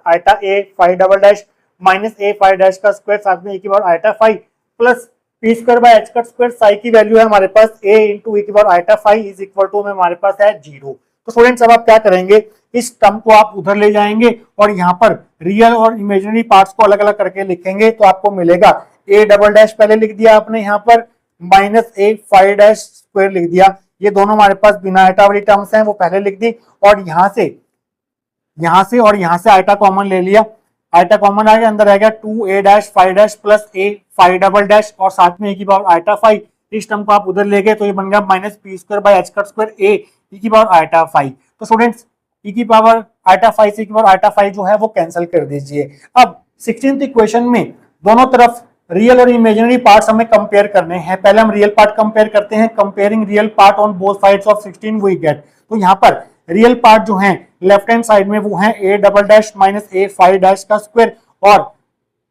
iota a phi double dash minus A five dash का स्क्वायर साथ में ए की power iota phi plus p square by H का स्क्वायर साई की value है हमारे पास a into a की power iota phi is equal to में हमारे पास है 0। तो स्टूडेंट्स अब आप क्या करेंगे, इस टर्म को आप उधर ले जाएंगे और यहाँ पर रियल और इमेजिनरी पार्ट्स को अलग अलग करके लिखेंगे। तो आपको मिलेगा ए डबल डैश पहले लिख दिया आपने यहाँ पर माइनस ए फाइव डैश स्क्वायर लिख दिया। ये दोनों हमारे पास बिना आइटा वाली टर्म्स हैं वो पहले लिख दी और यहाँ से आइटा कॉमन ले लिया। आइटा कॉमन आ गया, अंदर आ गया 2a dash five dash plus a five double dash और साथ में ए की पावर आइटा फाइव। इस टर्म को आप उधर ले गए तो ये बन गया minus P square by H का स्क्वायर a e की पावर आइटा फाइव। तो स्टूडेंट्स e की पावर आइटा फाइव से e की पावर आइटा फाइव जो है वो कैंसिल कर दीजिए। अब 16th इक्वेशन में दोनों तरफ रियल और इमेजिनरी पार्ट्स हमें कंपेयर करने हैं। पहले हम रियल पार्ट कंपेयर करते हैं। Comparing real part on both sides of 16 we get. तो यहाँ पर रियल पार्ट जो है लेफ्ट हैंड साइड में वो है ए डबल डैश माइनस ए फाइव डैश का स्क्वायर और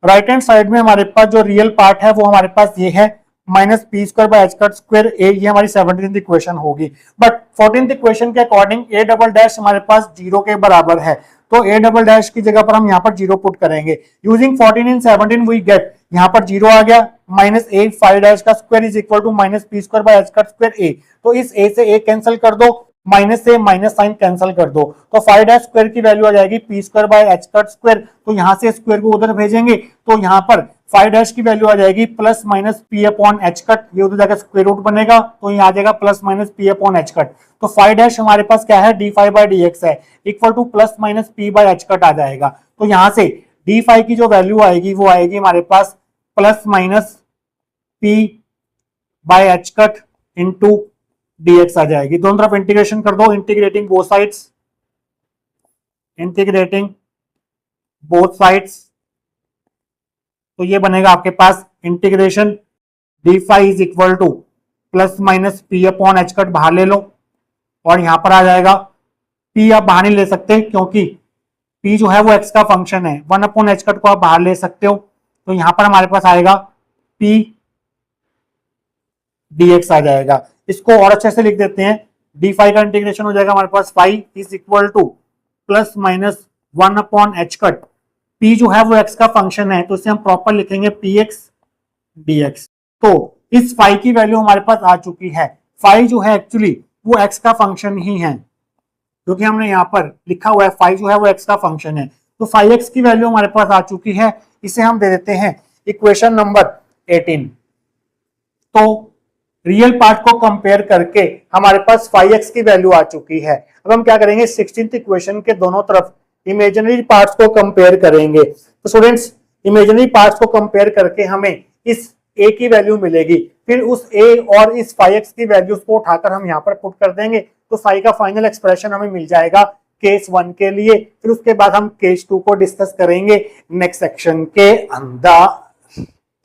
राइट हैंड साइड में हमारे पास जो रियल पार्ट है वो हमारे पास ये है minus P square by H का स्क्वायर ए। ये हमारी 17th इक्वेशन होगी। बट 14th इक्वेशन के अकॉर्डिंग ए डबल डैश हमारे पास 0 के बराबर है। तो ए डबल डैश की जगह पर हम यहाँ पर 0 पुट करेंगे। यूजिंग 14 इन 17 वी गेट, यहाँ पर 0 आ गया माइनस ए फाइव डैश का square is equal to minus P square by H का स्क्वायर ए। तो इस ए से ए कैंसिल कर दो, माइनस से माइनस साइन कैंसिल कर दो। तो फाइव डैश स्क्वायर की वैल्यू आ जाएगी पी स्क्वायर बाय एच का स्क्वायर। तो यहाँ से स्क्वायर को उधर भेजेंगे तो यहाँ पर फाइव डैश की वैल्यू आ जाएगी plus minus p upon H cut. ये उधर जाकर स्क्वायर रूट बनेगा तो यहाँ आ जाएगा plus minus p upon H cut. तो फाइव डैश हमारे पास क्या है d phi by d x है equal to plus minus p by H cut आ जाएगा। तो यहाँ से डी फाइव की जो वैल्यू आएगी वो आएगी हमारे पास plus minus p by H cut into dx आ जाएगी। दोनों तरफ इंटीग्रेशन कर दो, इंटीग्रेटिंग बोथ साइड्स। तो ये बनेगा आपके पास integration d phi is equal to plus minus p upon H cut बाहर ले लो और यहां पर आ जाएगा p आप बाहर नहीं ले सकते क्योंकि p जो है वो x का फंक्शन है। 1 अपॉन एच कट को आप बाहर ले सकते हो। तो यहां पर हमारे पास आएगा p dx आ जाएगा। इसको और अच्छे से लिख देते हैं। डी फाइव का इंटीग्रेशन हो जाएगा हमारे पास phi is equal to plus minus 1 upon H cut. p जो है वो x का फंक्शन है तो इसे हम प्रॉपर लिखेंगे px dx। तो इस फाइव की वैल्यू हमारे पास आ चुकी है। फाइव जो है एक्चुअली वो x का फंक्शन ही है क्योंकि हमने यहाँ पर लिखा हुआ है फाइव जो है वो x का फंक्शन है। तो 5x की वैल्यू हमारे पास आ चुकी है। इसे हम दे देते हैं इक्वेशन नंबर 18। तो रियल पार्ट को कंपेयर करके हमारे पास 5x की वैल्यू आ चुकी है। अब हम क्या करेंगे 16th इक्वेशन के दोनों तरफ इमेजिनरी पार्ट्स को कंपेयर करेंगे। तो स्टूडेंट्स इमेजिनरी पार्ट्स को कंपेयर करके हमें इस a की वैल्यू मिलेगी। फिर उस a और इस 5x की वैल्यूज को उठाकर हम यहाँ पर पुट कर देंगे तो फाई का फाइनल एक्सप्रेशन हमें मिल जाएगा केस 1 के लिए। फिर उसके बाद हम केस 2 को डिस्कस करेंगे नेक्स्ट सेक्शन के अंदर।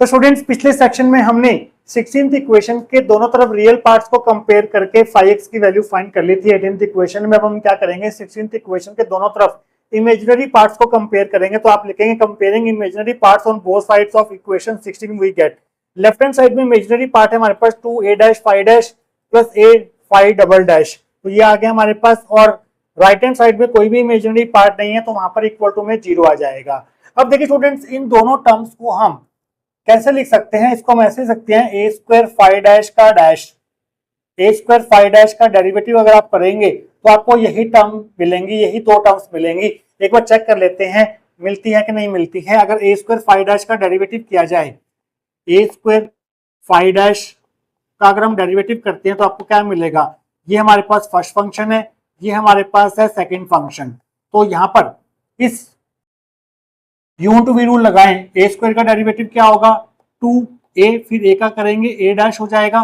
तो स्टूडेंट्स पिछले सेक्शन में हमने 16th इक्वेशन के दोनों तरफ रियल पार्ट्स को कंपेयर करके 5x की वैल्यू फाइंड कर ली थी। 18th इक्वेशन में अब हम क्या करेंगे 16th इक्वेशन के दोनों तरफ इमेजिनरी पार्ट्स को कंपेयर करेंगे। तो आप लिखेंगे comparing imaginary parts on both sides of equation 16 we get. Left hand side में इमेजिनरी पार्ट है हमारे पास 2a dash five dash plus a five double dash. तो ये आ गया हमारे पास और राइट हैंड साइड में कोई भी इमेजिनरी पार्ट नहीं है तो वहां पर इक्वल टू में 0 आ जाएगा। अब देखिए स्टूडेंट्स इन दोनों टर्म्स को हम कैसे लिख सकते हैं। इसको हम ऐसे लिख सकते हैं ए स्क्वायर फाइव डैश का डैश ए स्क्वायर फाइव डैश का डेरिवेटिव अगर आप करेंगे तो आपको यही टर्म मिलेंगी, यही दो टर्म्स मिलेंगी। एक बार चेक कर लेते हैं मिलती है कि नहीं मिलती है। अगर ए स्क्वायर फाइव डैश का डेरिवेटिव किया जाए ए स्क्वायर फाइव डैश का अगर हम डेरिवेटिव करते हैं तो आपको क्या मिलेगा। ये हमारे पास फर्स्ट फंक्शन है, ये हमारे पास है सेकेंड फंक्शन। तो यहाँ पर इस यू टू वी रूल लगाएं। ए स्क्वायर का डेरिवेटिव क्या होगा 2a फिर a का करेंगे a डैश हो जाएगा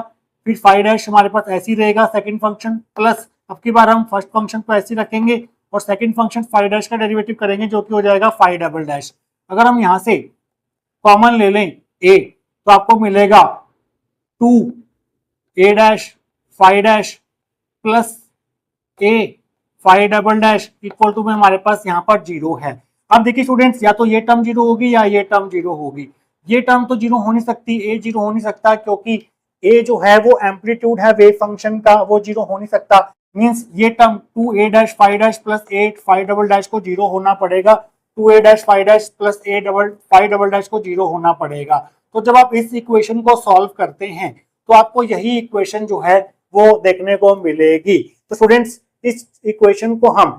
फिर फाइव डैश हमारे पास ऐसे ही रहेगा सेकंड फंक्शन, प्लस अब की बार हम फर्स्ट फंक्शन को ऐसे ही रखेंगे और सेकंड फंक्शन फाइव डैश का डेरिवेटिव करेंगे जो कि हो जाएगा फाइव डबल डैश। अगर हम यहाँ से कॉमन ले लें a तो आपको मिलेगा 2 a dash five dash plus a five double dash equal to में हमारे पास यहाँ पर जीरो है। अब देखिए स्टूडेंट्स, या तो ये टर्म जीरो होगी या ये टर्म जीरो होगी। ये टर्म तो जीरो हो नहीं सकती, ए जीरो हो नहीं सकता, क्योंकि ए जो है वो एम्पलीट्यूड है वेव फंक्शन का, वो जीरो हो नहीं सकता। मींस ये term 2a dash five dash plus a five double dash को जीरो होना पड़ेगा, 2a dash five dash plus a double five double dash को जीरो होना पड़ेगा। तो जब आप इस इक्वेशन को सॉल्व करते हैं तो आपको यही इक्वेशन जो है वो देखने को मिलेगी। तो स्टूडेंट्स, इस इक्वेशन को हम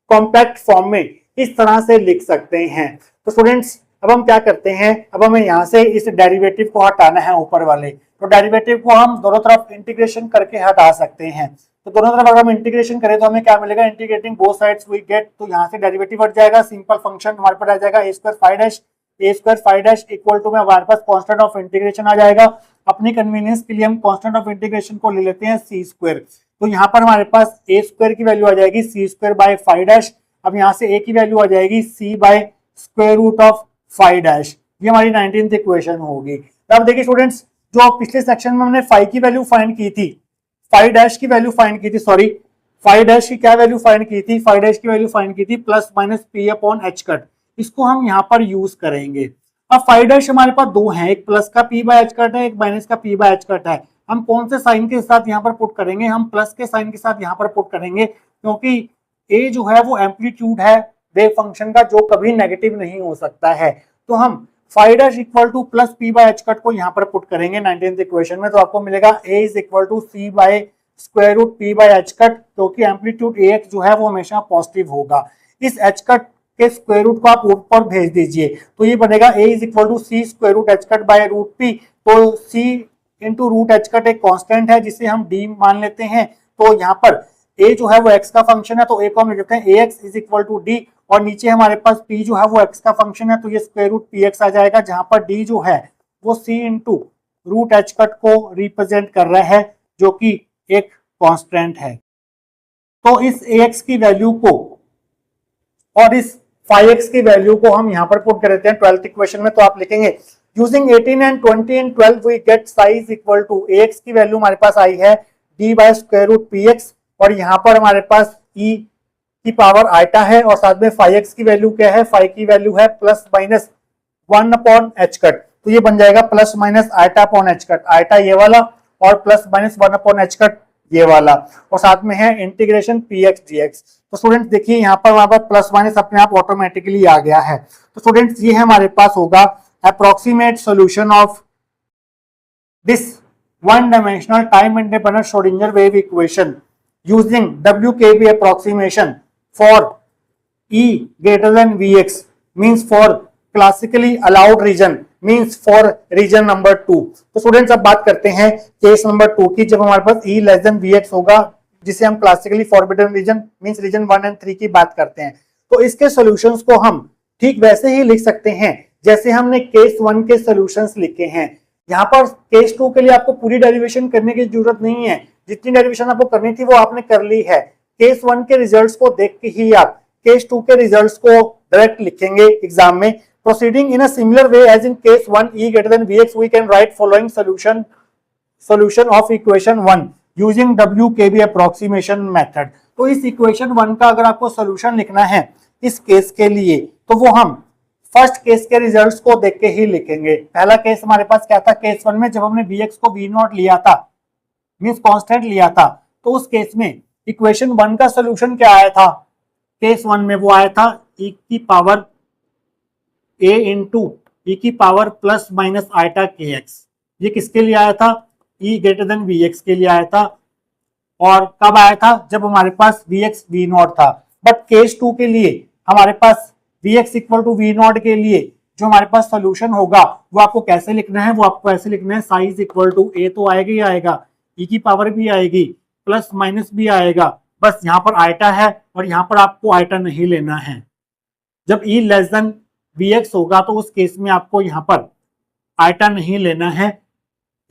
कॉम्पैक्ट फॉर्म में इस तरह से लिख सकते हैं। तो स्टूडेंट्स, अब हम क्या करते हैं, अब हमें यहाँ से इस डेरिवेटिव को हटाना है ऊपर वाले। तो डेरिवेटिव को हम दोनों तरफ इंटीग्रेशन करके हटा सकते हैं। तो दोनों तरफ अगर हम इंटीग्रेशन करें तो हमें क्या मिलेगा, integrating both sides we get, तो यहाँ से डेरिवेटिव हट जाएगा, सिंपल फंक्शन हमारे पास आ जाएगा a square phi dash equal to में हमारे पास कांस्टेंट ऑफ इंटीग्रेशन आ जाएगा। अपनी कन्वीनियंस के लिए हम कांस्टेंट ऑफ इंटीग्रेशन को ले लेते हैं सी स्क्वायर। तो यहाँ पर हमारे पास ए स्क्वायर की वैल्यू आ जाएगी c square by phi dash. अब यहाँ से ए की वैल्यू आ जाएगी c by square root of phi dash. ये हमारी 19th इक्वेशन होगी। तो अब देखिए स्टूडेंट्स, जो पिछले सेक्शन में हमने फाइव की वैल्यू फाइंड की थी, फाइव डैश की वैल्यू फाइंड की थी, सॉरी फाइव डैश की क्या वैल्यू फाइंड की थी, फाइव डैश की वैल्यू फाइंड की थी plus minus p upon H cut. इसको हम यहाँ पर यूज करेंगे। अब फाइव डैश हमारे पास दो हैं, एक प्लस का पी बाय एच कट है, एक माइनस का पी बाय एच कट है। हम कौन से साइन के साथ यहाँ पर पुट करेंगे, हम प्लस के साइन के साथ यहाँ पर पुट करेंगे, क्योंकि ए जो है वो एम्पलीट्यूड है वेव फंक्शन का, जो कभी नेगेटिव नहीं हो सकता है। तो हम five dash equal to plus P by H cut को यहाँ पर पुट करेंगे 19th इक्वेशन में। तो आपको मिलेगा a is equal to C by square root P by H cut, क्योंकि एम्पलीट्यूड ax जो है वो हमेशा पॉजिटिव होगा। इस एच कट के स्क्वायर रूट को आप ऊपर भेज दीजिए, तो ये बनेगा a is equal to C square root H cut by root P. तो c into root H cut एक कॉन्स्टेंट है जिसे हम d मान लेते हैं। तो यहाँ पर a जो है वो x का फंक्शन है, तो a को हम लिख देते हैं ax is equal to d, और नीचे हमारे पास p जो है वो x का फंक्शन है, तो ये स्क्वायर रूट px आ जाएगा, जहां पर d जो है वो c into root H cut को रिप्रेजेंट कर रहा है, जो कि एक कांस्टेंट है। तो इस ax की वैल्यू को और इस 5x की वैल्यू को हम यहाँ पर पुट कर देते हैं 12th इक्वेशन में। तो आप लिखेंगे using 18 and 20 and 12 we get psi is equal to ax की वैल्यू हमारे पास आई है d बाय स्क्वायर रूट px, और यहाँ पर हमारे पास e की पावर आइटा है, और साथ में 5x की वैल्यू क्या है, 5 की वैल्यू है plus minus 1 upon H cut. तो ये बन जाएगा plus minus eta upon H cut, eta ये वाला और plus minus 1 upon H cut ये वाला, और साथ में है इंटीग्रेशन px dx। तो स्टूडेंट्स देखिए यहाँ पर हमारे पास प्लस माइनस अपने आप ऑटोमेटिकली आ गया है। तो स्टूडेंट्स ये हमारे पास होगा approximate solution of this one dimensional time independent Schrodinger wave equation using WKB approximation for E greater than Vx, means for classically allowed region, means for region number 2। तो students अब बात करते हैं केस नंबर 2 की, जब हमारे पास E less than Vx होगा, जिसे हम classically forbidden region means region 1 and 3 की बात करते हैं। तो इसके सॉल्यूशंस को हम ठीक वैसे ही लिख सकते हैं जैसे हमने केस 1 के सॉल्यूशंस लिखे हैं। यहाँ पर केस 2 के लिए आपको पूरी डेरिवेशन करने की जरूरत नहीं है, जितनी डेरिवेशन आपको करनी थी वो आपने कर ली है। केस 1 के रिजल्ट्स को देख के ही आप केस 2 के रिजल्ट्स को डायरेक्ट लिखेंगे एग्जाम में। Proceeding in a similar way as in case 1 E greater than Vx, we can write following solution of equation 1 using WKB approximation method। तो इस इक्वेशन 1 का अगर आपको सोल्यूशन लिखना है इस केस के लिए, तो वो हम फर्स्ट केस के रिजल्ट्स को देख के ही लिखेंगे। पहला केस हमारे पास क्या था, केस 1 में जब हमने Vx को V0 लिया था, मींस कांस्टेंट लिया था, तो उस केस में इक्वेशन 1 का सॉल्यूशन क्या आया था, केस 1 में वो आया था e की पावर a इंटू e की power plus minus iota kx। ये किसके लिए आया था, e ग्रेटर देन Vx के लिए आया था, और कब आया था, जब हमारे पास Vx V0 था। बट केस 2 के लिए हमारे पास Vx इक्वल टू V0 के लिए जो हमारे पास सॉल्यूशन होगा वो आपको कैसे लिखना है, वो आपको ऐसे लिखना है साइज इक्वल टू a तो आएगा ही आएगा, e की पावर भी आएगी, प्लस माइनस भी आएगा, बस यहाँ पर आइटा है और यहाँ पर आपको आइटा नहीं लेना है। जब e लेस देन Vx होगा तो उस केस में आपको यहाँ पर आइटा नहीं लेना है,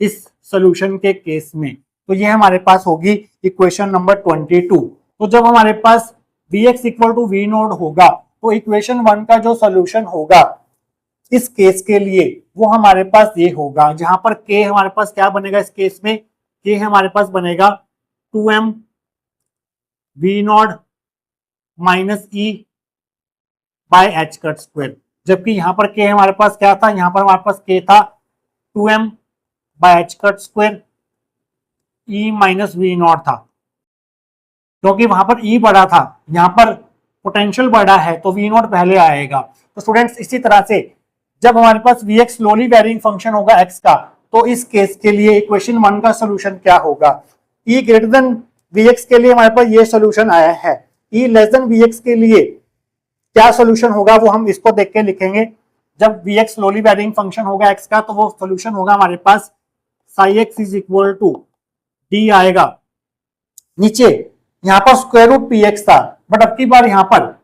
इस सॉल्यूशन के केस में। तो ये हमारे पास होगी इक्वेशन नंबर 22। तो जब हमारे पास Vx equal to V nought होगा तो इक्वेशन 1 का जो सॉल्यूशन होगा इस केस के लिए वो हमारे पास ये होगा, जहां पर k हमारे पास क्या बनेगा, इस केस में k हमारे पास बनेगा 2m V nought minus E by H cut square, जबकि यहां पर k हमारे पास क्या था, यहां पर हमारे पास k था 2m by H cut square E minus V nought था, क्योंकि वहां पर ई बड़ा था, यहां पर पोटेंशियल बड़ा है तो वी नॉट पहले आएगा। तो स्टूडेंट्स इसी तरह से जब हमारे पास Vx स्लोली वेरिंग फंक्शन होगा x का, तो इस केस के लिए इक्वेशन 1 का सोल्यूशन क्या होगा, E ग्रेटर देन Vx के लिए हमारे पास ये सोल्यूशन आया है, E लेस देन Vx के लिए क्या सोल्यूशन होगा वो हम इसको देख के लिखेंगे। जब Vx स्लोली वेरिंग फंक्शन होगा x का तो वो सोल्यूशन होगा हमारे पास psi x is equal to d आएगा, नीचे यहां पर स्क्वायर रूट px था, बट अब की बार यहां पर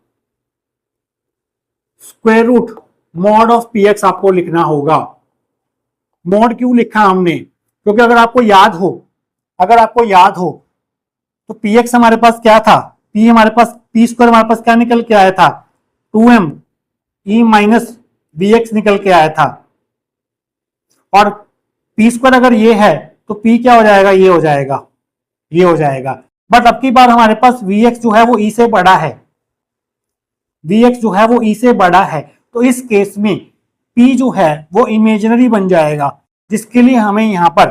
square root mod of px आपको लिखना होगा। मॉड क्यों लिखा हमने, क्योंकि अगर आपको याद हो तो px हमारे पास क्या था, p हमारे पास p स्क्वायर हमारे पास क्या निकल के आया था 2m e माइनस bx निकल के आया था, और p स्क्वायर अगर ये है तो p क्या हो जाएगा, ये हो जाएगा। बट अब की बार हमारे पास Vx जो है वो E से बड़ा है, तो इस केस में P जो है वो इमेजिनरी बन जाएगा, जिसके लिए हमें यहाँ पर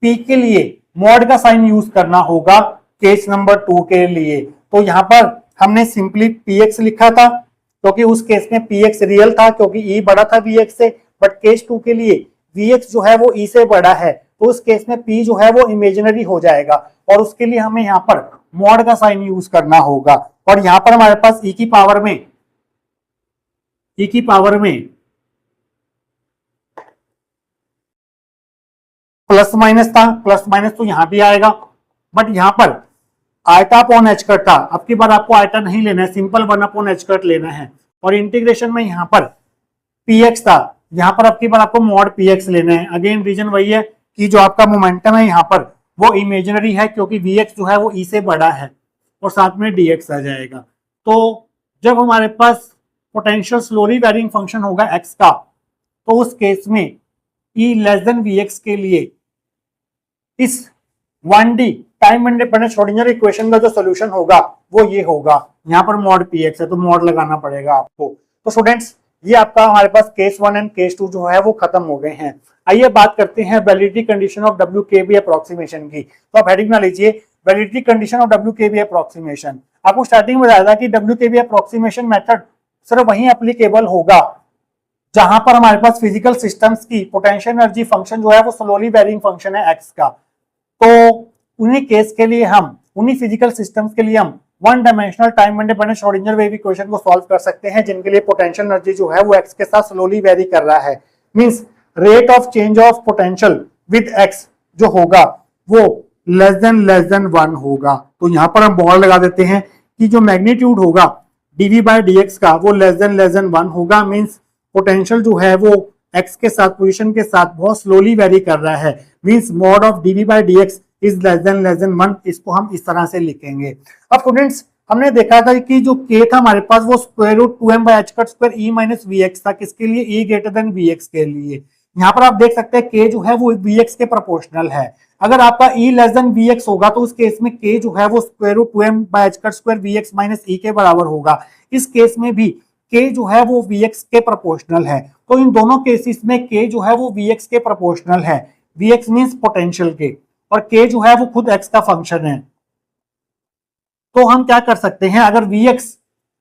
P के लिए मॉड का साइन यूज करना होगा केस नंबर 2 के लिए। तो यहाँ पर हमने सिंपली Px लिखा था क्योंकि उस केस में Px रियल था, क्योंकि E बड़ा था Vx से, बट केस 2 के लिए Vx जो है वो E से बड़ा है, तो उस केस में P जो है वो इमेजिनरी हो जाएगा, और उसके लिए हमें यहाँ पर मॉड का साइन यूज करना होगा। और यहाँ पर हमारे पास E की पावर में प्लस माइनस था, प्लस माइनस तो यहां भी आएगा, बट यहां पर आयटा अपॉन एच कट था, अब की बार आपको आयटा नहीं लेना है, सिंपल 1 अपॉन एच कट लेना है। और इंटीग्रेशन में यहां पर px था, यहां पर अब की बार आपको मॉड px लेना है। अगेन रीजन वही है कि जो आपका मोमेंटम है यहाँ पर वो इमेजिनरी है, क्योंकि Vx जो है वो E से बड़ा है, और साथ में dx आ जाएगा। तो जब हमारे पास पोटेंशियल स्लोली वेरिंग फंक्शन होगा x का, तो उस केस में E लेस देन Vx के लिए इस 1D time independent Schrodinger equation का जो सोल्यूशन होगा वो ये होगा, यहाँ पर मॉड px है तो मॉड लगाना पड़ेगा आपको। तो स्टूडेंट्स ये आपका हमारे पास केस 1 एंड केस 2 जो है वो खत्म हो गए हैं। आइए बात करते हैं validity condition of WKB approximation की। तो आप हेडिंग ना लीजिए, validity condition of WKB approximation. आपको स्टार्टिंग में बताया था कि WKB अप्रोक्सीमेशन मेथड सिर्फ वहीं एप्लीकेबल होगा जहां पर हमारे पास फिजिकल सिस्टम्स की पोटेंशियल एनर्जी फंक्शन जो है वो स्लोली वेरिंग फंक्शन है x का। तो उन्हीं केस के लिए हम, उन्हीं फिजिकल सिस्टम्स के लिए हम one dimensional time independent Schrodinger wave equation को सॉल्व कर सकते हैं, जिनके लिए पोटेंशियल एनर्जी जो है वो x के साथ स्लोली वेरी कर रहा है। Means rate of change of potential with x जो होगा वो लेस देन 1 होगा। तो यहां पर हम बॉल लगा देते हैं कि जो मैग्नीट्यूड होगा dv बाय dx का वो लेस देन 1 होगा। मींस पोटेंशियल जो है वो x के साथ पोजीशन के साथ बहुत स्लोली वेरी कर रहा है। Means mod of dv by dx is less than 1। इसको हम इस तरह से लिखेंगे। अब स्टूडेंट्स हमने देखा था कि जो k था हमारे पास वो square root 2m by h cut square e minus vx था, किसके लिए, e ग्रेटर देन vx के लिए। यहाँ पर आप देख सकते हैं k जो है वो vx के प्रोपोर्शनल है। अगर आपका e लेस देन vx होगा तो उस केस में k जो है वो square root 2m by h cut square vx minus e के बराबर होगा। इस केस में भी k जो है वो vx के प्रोपोर्शनल है। तो इन दोनों केसेस में k जो है वो vx के प्रोपोर्शनल है। vx मींस पोटेंशियल के, और k जो है वो खुद x का फंक्शन है। तो हम क्या कर सकते हैं, अगर vx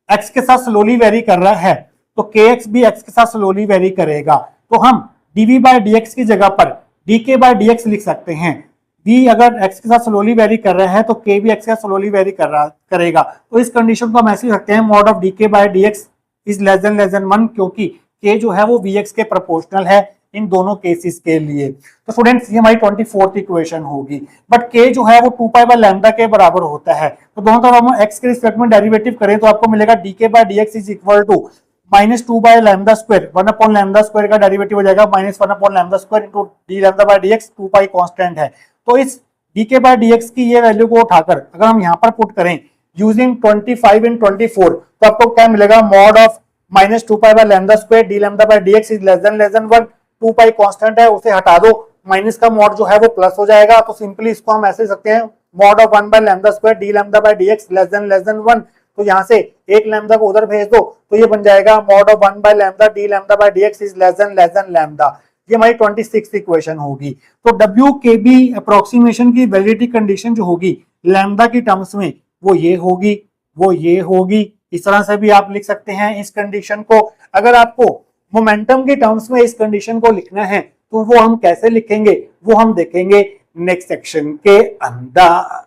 x के साथ स्लोली वेरी कर रहा है तो kx भी x के साथ स्लोली वेरी करेगा। तो हम dv बाय dx की जगह पर dk बाय dx लिख सकते हैं। v अगर x के साथ स्लोली वेरी कर रहा है तो k भी x के साथ स्लोली वेरी करेगा। तो इस कंडीशन को हम ऐसे लिख सकते हैं, mod of dk by dx is less than 1, क्योंकि k जो है वो vx के प्रोपोर्शनल है इन दोनों केसेस के लिए। तो स्टूडेंट्स ये हमारी 24th इक्वेशन होगी। बट k जो है वो 2 पाई बाय लैम्डा के बराबर होता है। तो दोनों तरफ हम x के रिस्पेक्ट में डेरिवेटिव करें तो आपको मिलेगा dk by dx is equal to minus 2/λ², 1/λ² का डेरिवेटिव हो जाएगा -1/λ² इंटू dλ/dx, 2 पाई कांस्टेंट है। तो इस dk/dx की ये वैल्यू को उठाकर अगर हम यहाँ पर पुट करें यूजिंग 25 and 24, तो आपको क्या मिलेगा, mod of -2π/λ² dλ/dx is less than 1, 2 pi constant है उसे हटा दो, माइनस का मॉड जो है वो प्लस हो जाएगा, तो सिंपली इसको हम ऐसे लिख सकते हैं mod of 1/λ² dλ/dx less than 1, तो यहाँ से एक लैम्डा को उधर भेज दो तो ये बन जाएगा mod of 1/λ dλ/dx is less than lambda. ये हमारी 26th इक्वेशन होगी। तो WKB अप्रोक्सीमेशन की वैलिडिटी कंडीशन जो होगी लैम्डा की टर्म्स में वो ये होगी। इस तरह से भी आप लिख सकते हैं इस कंडीशन को। अगर आपको मोमेंटम की टर्म्स में इस कंडीशन को लिखना है तो वो हम कैसे लिखेंगे वो हम देखेंगे नेक्स्ट सेक्शन के अंदर।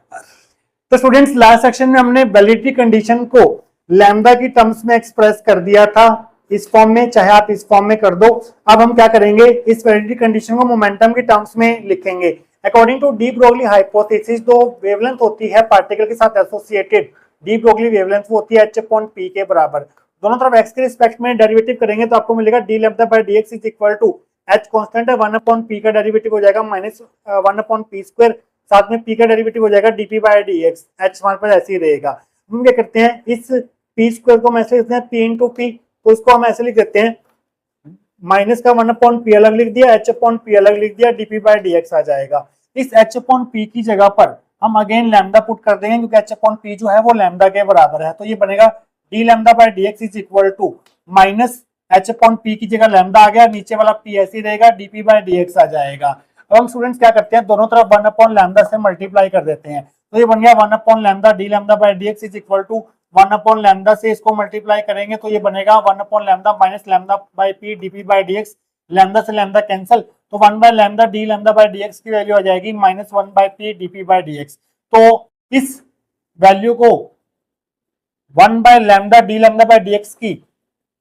तो स्टूडेंट्स लास्ट सेक्शन में हमने वैलिडिटी कंडीशन को लैम्डा की टर्म्स में एक्सप्रेस कर दिया था इस फॉर्म में, चाहे आप इस फॉर्म में कर दो। अब हम क्या करेंगे, इस वैलिडिटी कंडीशन को मोमेंटम की टर्म्स में लिखेंगे। According to de Broglie hypothesis, जो वेवलेंथ होती है पार्टिकल के साथ एसोसिएटेड, डी ब्रोगली वेवलेंथ वो होती है h/p के बराबर। दोनों तरफ x के रिस्पेक्ट में डेरिवेटिव करेंगे तो आपको मिलेगा dλ/dx is equal to h constant है 1/p का डेरिवेटिव हो जाएगा -1/p², साथ में p का डेरिवेटिव हो जाएगा dp/dx, h हमारे पास ऐसे ही रहेगा। हम क्या करते हैं, इस p² को हम ऐसे लिखते हैं p इंटू p, तो इसको हम ऐसे लिख देते हैं माइनस का 1/p अलग लिख दिया, h/p अलग लिख दिया, dp/dx आ जाएगा। इस h/p की जगह पर हम अगेन लैम्डा पुट कर देंगे क्योंकि h/p जो है वो लैम्डा के बराबर है, तो ये बनेगा dλ/dx is equal to minus h/p की जगह लैम्डा आ गया, नीचे वाला p ऐसे ही रहेगा, dp/dx आ जाएगा। अब हम स्टूडेंट्स क्या करते हैं, दोनों तरफ 1/λ से मल्टीप्लाई कर देते हैं, तो ये बन गया 1/λ dλ/dx इज इक्वल टू 1/λ से इसको मल्टीप्लाई करेंगे तो ये बनेगा 1/λ माइनस λ/p dp/dx, लैम्डा से लैम्डा कैंसिल, तो 1/λ dλ/dx की वैल्यू आ जाएगी -1/p dp/dx। तो इस वैल्यू को 1/λ dλ/dx की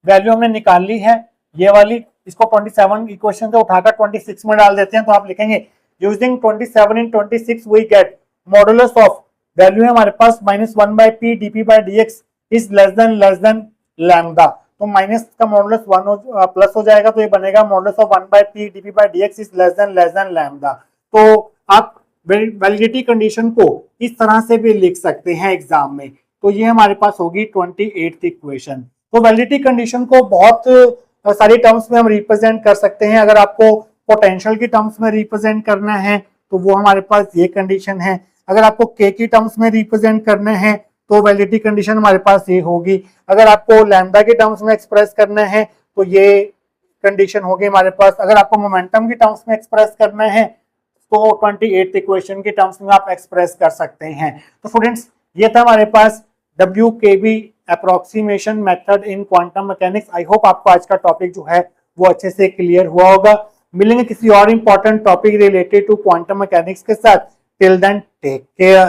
वैल्यू हमने निकाल ली है, ये वाली। इसको 27 इक्वेशन से उठाकर 26 में डाल देते हैं, तो आप लिखेंगे using 27 in 26 we get modulus of, value है हमारे पास -1/p dp/dx is less than lambda, तो माइनस का मॉडुलस 1 प्लस हो जाएगा, तो ये बनेगा modulus of 1/p dp/dx is less than lambda. तो आप वैलिडिटी कंडीशन को इस तरह से भी लिख सकते हैं एग्जाम में। तो ये हमारे पास होगी 28th इक्वेशन। तो वैलिडिटी कंडीशन को बहुत सारी टर्म्स में हम रिप्रेजेंट कर सकते हैं। अगर आपको पोटेंशियल की टर्म्स में रिप्रेजेंट करना है तो वो हमारे पास ये कंडीशन है। अगर आपको के की टर्म्स में रिप्रेजेंट करना है तो वैलिडिटी कंडीशन हमारे पास ये होगी। अगर आपको लैम्डा के टर्म्स में एक्सप्रेस करना है तो ये कंडीशन होगी हमारे पास। अगर आपको मोमेंटम की टर्म्स में एक्सप्रेस करना है तो 28th इक्वेशन के टर्म्स में आप एक्सप्रेस कर सकते हैं। तो स्टूडेंट्स ये था हमारे पास WKB approximation method in quantum mechanics. I hope आपको आज का टॉपिक जो है वो अच्छे से क्लियर हुआ होगा। मिलेंगे किसी और important topic related to quantum mechanics के साथ। Till then take care.